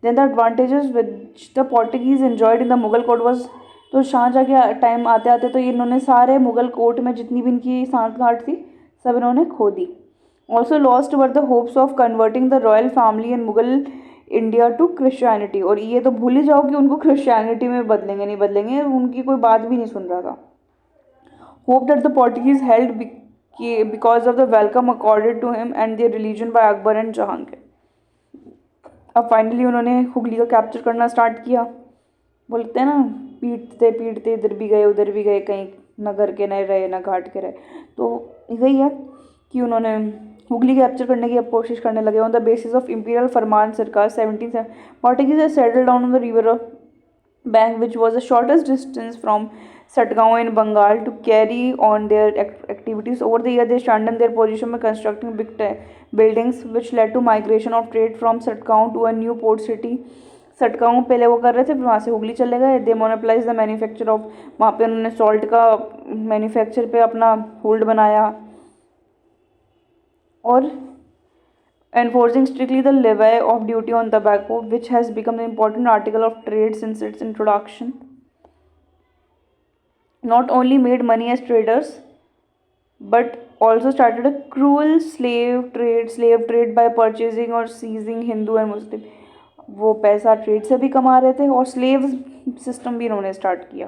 Then the advantages which the Portuguese enjoyed in the Mughal court was, तो शाहजहाँ के टाइम आते आते तो इन्होंने सारे मुगल कोर्ट में जितनी भी इनकी सांठगांठ थी सब इन्होंने खो दी। Also lost were the hopes of converting the royal family in Mughal India to Christianity, और ये तो भूल ही जाओ कि उनको क्रिश्चियनिटी में बदलेंगे नहीं बदलेंगे, उनकी कोई बात भी नहीं सुन रहा था। Hope that the Portuguese held because of the welcome accorded to him and the religion by Akbar and Jahangir. अब फाइनली उन्होंने हुगली को कैप्चर करना स्टार्ट किया। बोलते हैं ना, पीटते पीटते इधर भी गए उधर भी गए, कहीं न घर के नहीं रहे न घाट के रहे। तो यही है कि उन्होंने हुगली कैप्चर करने की अब कोशिश करने लगे। On the basis of imperial farman सरकार 17 Portuguese settled down on the river bank which was the shortest distance from Satgaon in Bengal to carry on their activities. Over the year, they strengthened their position by constructing big buildings, which led to migration of trade from Satgaon to a new port city. सटगांव पहले वो कर रहे थे, फिर वहाँ से हुगली चले गए। दे मोनोपलाइज द मैन्युफैक्चर ऑफ, वहाँ पे उन्होंने सॉल्ट का मैन्युफैक्चर पे अपना होल्ड बनाया, और enforcing strictly the levy of duty on tobacco, which has become an important article of trade since its introduction. Not only made money as traders, but also started a cruel slave trade by purchasing or seizing Hindu and Muslim. वो पैसा ट्रेड से भी कमा रहे थे, और स्लेव सिस्टम भी इन्होंने स्टार्ट किया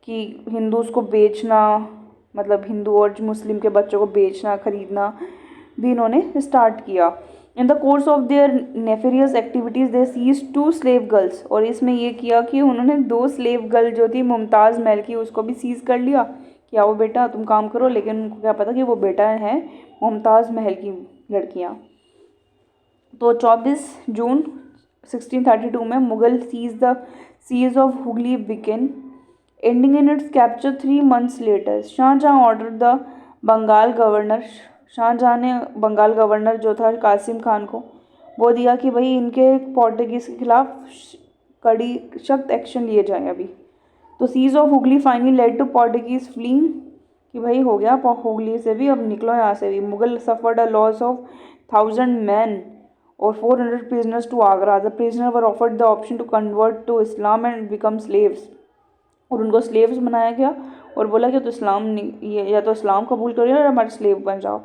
कि हिंदूज को बेचना, मतलब हिंदू और मुस्लिम के बच्चों को बेचना खरीदना भी इन्होंने स्टार्ट किया। In the course of their nefarious activities they seize 2 slave girls, और इसमें ये किया कि उन्होंने 2 स्लेव गर्ल जो थी मुमताज़ महल की, उसको भी सीज कर लिया कि आओ बेटा तुम काम करो, लेकिन उनको क्या पता कि वो बेटा है मुमताज़ महल की लड़कियाँ। तो 24 जून 1632 में Mughal siege of Hooghly begin, ending in its capture 3 months later. Shahjahan order the Bengal governor, Shahjahan ने बंगाल गवर्नर जो था कासिम खान को वो दिया कि भाई इनके पोर्टुगीज़ के खिलाफ कड़ी सख्त एक्शन लिए जाए अभी। तो siege of Hooghly finally led to Portuguese fleeing, कि भाई हो गया हुगली से भी, अब निकलो यहाँ से भी। Mughal suffered a loss of 1000 man और 400 prisoners to Agra. The prisoner were offered the option to convert to Islam and become slaves, और उनको स्लेव्स बनाया गया और बोला कि तो इस्लाम या तो इस्लाम कबूल करिए और हमारे स्लेव बन जाओ।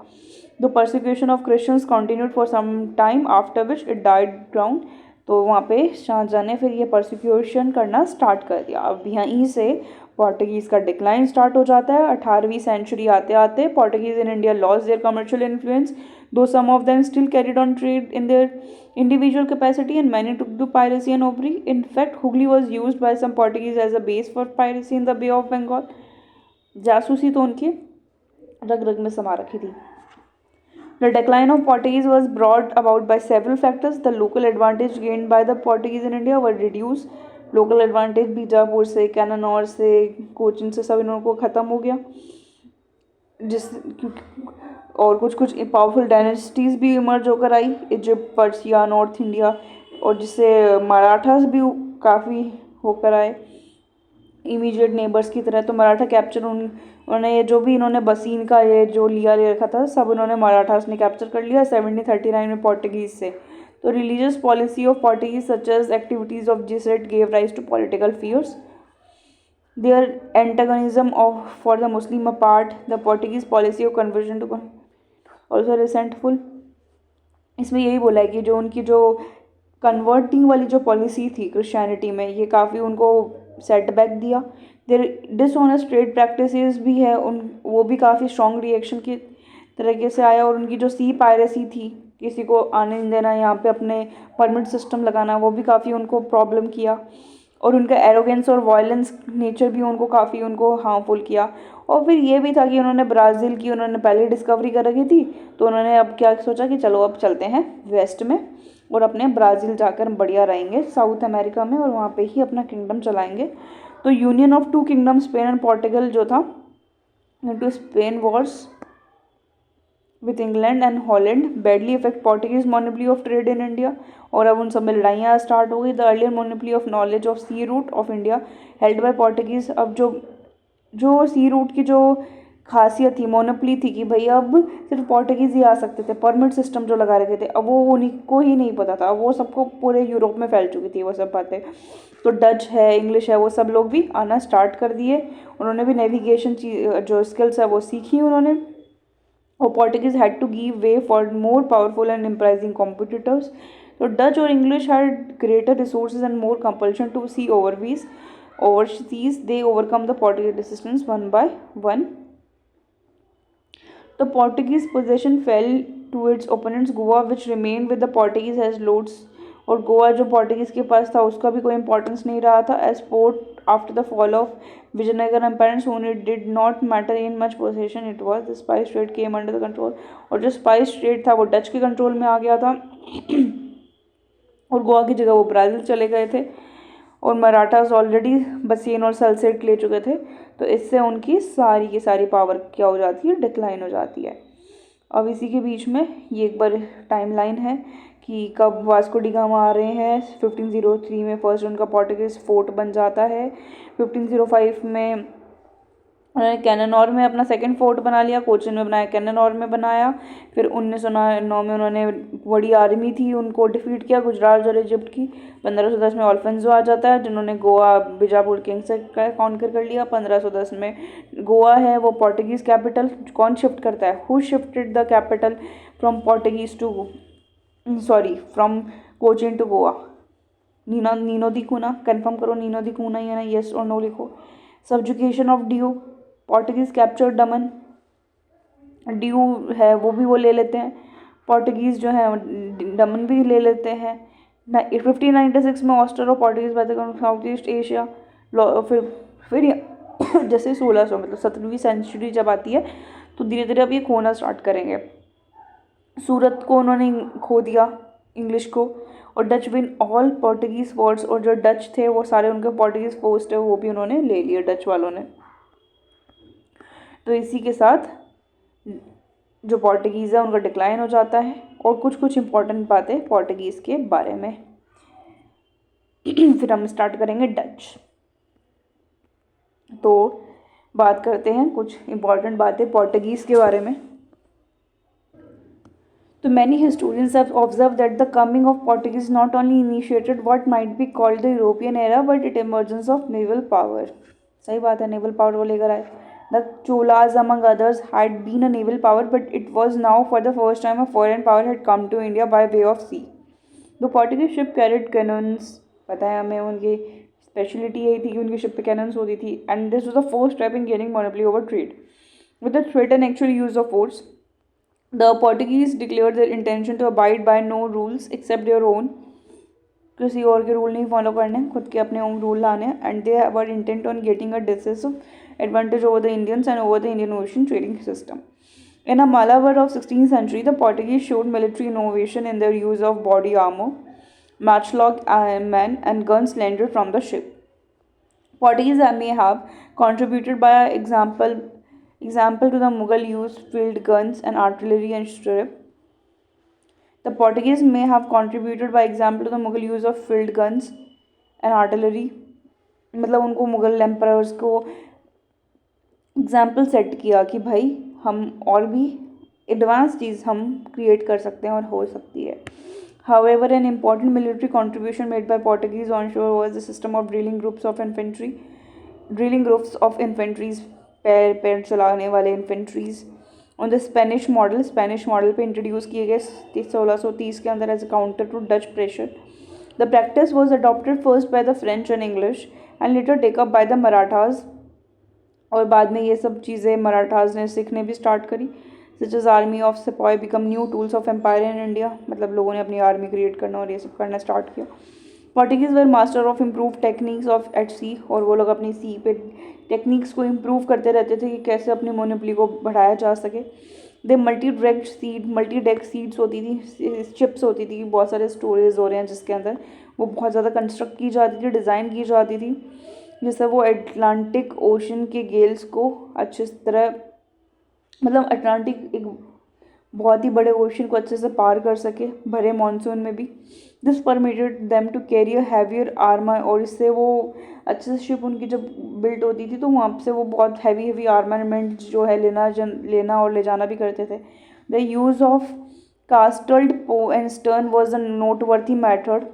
The persecution of Christians continued for some time after which it died down. तो वहाँ पे शाहजहाँ ने फिर ये परसिक्यूशन करना स्टार्ट कर दिया। अब यहीं से पोर्टुगीज़ का डिक्लाइन स्टार्ट हो जाता है। 18वीं सेंचुरी आते आते Portuguese in India lost their commercial influence, though some of them still carried on trade in their individual capacity and many took to piracy and robbery. In fact, Hooghly was used by some Portuguese as a base for piracy in the Bay of Bengal. जासूसी तो उनकी रग रग में समा रखी थी। The decline of Portuguese was brought about by several factors. The local advantage gained by the Portuguese in India were reduced. Local advantage Bijapur से, कैनानौर से, कोचिन से सब इनको ख़त्म हो गया, जिस और कुछ पावरफुल डायनेस्टीज़ भी इमर्ज होकर आई, इजिप्ट, पर्सिया, नॉर्थ इंडिया, और जिससे मराठास भी काफ़ी होकर आए इमीडिएट नेबर्स की तरह। तो मराठा कैप्चर उन्होंने ये जो भी इन्होंने बसीन का ये जो ले रखा था सब उन्होंने मराठास ने कैप्चर कर लिया 1739 में पोर्टुगीज़ से। तो religious policy of Portuguese such as activities of जिसरेट gave rise to political fears, their antagonism for the Muslim apart, the Portuguese policy of conversion to also resentful। इसमें यही बोला है कि जो उनकी जो कन्वर्टिंग वाली जो पॉलिसी थी क्रिश्चियनिटी में, ये काफ़ी उनको सेटबैक दिया। देयर डिसऑनेस्ट ट्रेड प्रैक्टिसेस भी है वो भी काफ़ी स्ट्रॉन्ग रिएक्शन की तरीके से आया। और उनकी जो सी पायरेसी थी, किसी को आने नहीं देना, यहाँ पे अपने परमिट सिस्टम लगाना, वो भी काफ़ी उनको प्रॉब्लम किया। और उनका एरोगेंस और वायलेंस नेचर भी उनको काफ़ी हार्मफुल किया। और फिर ये भी था कि उन्होंने ब्राज़ील की उन्होंने पहले डिस्कवरी कर रखी थी, तो उन्होंने अब क्या सोचा कि चलो अब चलते हैं वेस्ट में और अपने ब्राज़ील जाकर बढ़िया रहेंगे साउथ अमेरिका में और वहाँ पे ही अपना किंगडम चलाएंगे। तो union of 2 kingdom Spain and Portugal जो था into Spain Wars with England and Holland badly affect Portuguese monopoly of trade in India. और अब उन सब में लड़ाइयाँ स्टार्ट हो गई. The earlier monopoly of knowledge of sea route of India held by Portuguese. अब जो सी रूट की जो खासियत थी, मोनोपली थी कि भैया अब सिर्फ पोर्टुगीज़ ही आ सकते थे, परमिट सिस्टम जो लगा रखे थे, अब वो उन्हीं को ही नहीं पता था. अब वो सबको पूरे यूरोप में फैल चुकी थी वो सब बातें. तो डच है, इंग्लिश है, वो सब लोग भी आना स्टार्ट कर दिए. उन्होंने भी नेविगेशन जो स्किल्स है वो सीखी उन्होंने. और Portuguese had to give way for more powerful and enterprising competitors. तो डच और English had greater resources and more compulsion to see overseas. They overcome the Portuguese resistance one by one. The Portuguese possession fell to its opponents Goa, which remained with the Portuguese as lords. और गोवा जो पोर्टुगीज़ के पास था उसका भी कोई इंपॉर्टेंस नहीं रहा था. As port after the fall of Vijayanagar empire soon it did not matter in much possession. It was the spice trade came under the control. और जो स्पाइस ट्रेड था वो डच के कंट्रोल में आ गया था. और गोवा की जगह वो ब्राज़ील चले गए थे. और मराठास ऑलरेडी बसीन और सल्सेट ले चुके थे. तो इससे उनकी सारी की सारी पावर क्या हो जाती है, डिक्लाइन हो जाती है. अब इसी के बीच में ये एक बार टाइमलाइन है कि कब वास्को डी गामा आ रहे हैं. 1503 में फर्स्ट उनका पोर्टुगीज फोर्ट बन जाता है. 1505 में उन्होंने कैननौर में अपना सेकंड फोर्ट बना लिया. कोचिन में बनाया, कैननौर में बनाया. फिर 1909 में उन्होंने बड़ी आर्मी थी उनको डिफीट किया, गुजरात और इजिप्ट की. 1510 में अल्फोंसो आ जाता है जिन्होंने गोवा बीजापुर किंग से कॉन्कर कर लिया. 1510 में गोवा है वो पोर्टुगीज़ कैपिटल. कौन शिफ्ट करता है, who shifted the capital from Portuguese to from Cochin to Goa? Nino da Cunha. Confirm करो नीनो दी कूना या ना, येस और नो लिखो. Subjugation of Diu. Portuguese capture Daman. Diu है वो भी वो ले लेते हैं. पोर्टुगीज़ जो है दमन भी ले लेते हैं. 1596 में ऑस्टर और पोर्टुगीज़ बात साउथ ईस्ट एशिया. फिर जैसे 1600 मतलब 17वीं सेंचुरी जब आती है तो धीरे धीरे अब ये खोना स्टार्ट करेंगे. सूरत को उन्होंने खो दिया इंग्लिश को. और Dutch win all Portuguese forts. और जो डच थे वो सारे उनके पोर्टुगीज़ फोर्स थे वो भी उन्होंने ले लिए डच वालों ने. तो इसी के साथ जो पोर्टुगीज़ है उनका डिक्लाइन हो जाता है. और कुछ इंपॉर्टेंट बातें पोर्टुगीज़ के बारे में. फिर हम स्टार्ट करेंगे डच. तो बात करते हैं कुछ इंपॉर्टेंट बातें पोर्टुगीज़ के बारे में. तो many historians have observed that the coming of Portuguese not only initiated what might be called the European era but it emergence of naval power. सही बात है, naval power वो लेकर आए. The Cholas among others had been a naval power but it was now for the first time a foreign power had come to India by way of sea. The Portuguese ship carried cannons. पता है हमें उनकी स्पेशलिटी यही थी कि उनकी शिप पे कैनन्स होती थी. And this was the first step in gaining monopoly over trade. With the threat and actual use of force, the Portuguese declared their intention to abide by no rules except their own. किसी और के रूल नहीं फॉलो करने, खुद के अपने ओन रूल लाने. And they were intent on getting a decisive advantage over the Indians and over the Indian ocean trading system. In a Malabar of 16th century, the Portuguese showed military innovation in their use of body armor, matchlock men and guns landed from the ship. Portuguese may have contributed by example to the Mughal used field guns and artillery and stirrup. The Portuguese may have contributed by example to the Mughal use of field guns and artillery. मतलब उनको मुग़ल एम्परर्स को एग्जाम्पल सेट किया कि भाई हम और भी एडवांस चीज़ हम क्रिएट कर सकते हैं और हो सकती है. However, an important military contribution made by Portuguese on shore was the system of drilling groups of infantry. Drilling groups of infantries, पैर चलाने वाले infantries. On the Spanish model पे इंट्रोड्यूस किए गए 1630 के अंदर as a counter to Dutch pressure. The practice was adopted first by the French and English and later take up by the Marathas. और बाद में ये सब चीज़ें मराठास ने सीखने भी स्टार्ट करी. Such as army of sepoy become new tools of empire in India. मतलब लोगों ने अपनी आर्मी क्रिएट करना और ये सब करना स्टार्ट किया. Portuguese were master of improved techniques of at sea. और वो लोग अपनी सी पे टेक्निक्स को इम्प्रूव करते रहते थे कि कैसे अपनी मोनोपली को बढ़ाया जा सके. दे मल्टी डेक सीड्स होती थी, शिप्स होती थी, बहुत सारे स्टोरेज हो रहे हैं जिसके अंदर वो बहुत ज़्यादा कंस्ट्रक्ट की जाती थी, डिज़ाइन की जाती थी, जिससे वो अटलांटिक ओशन के गेल्स को अच्छी तरह मतलब अटलांटिक एक बहुत ही बड़े ओशन को अच्छे से पार कर सके भरे मानसून में भी। This permitted them to carry a heavier armour, और इससे वो अच्छे से शिप उनकी जब बिल्ट होती थी तो वहाँ से वो बहुत हैवी आर्मामेंट जो है लेना और ले जाना भी करते थे। The use of castled poop and stern was a noteworthy method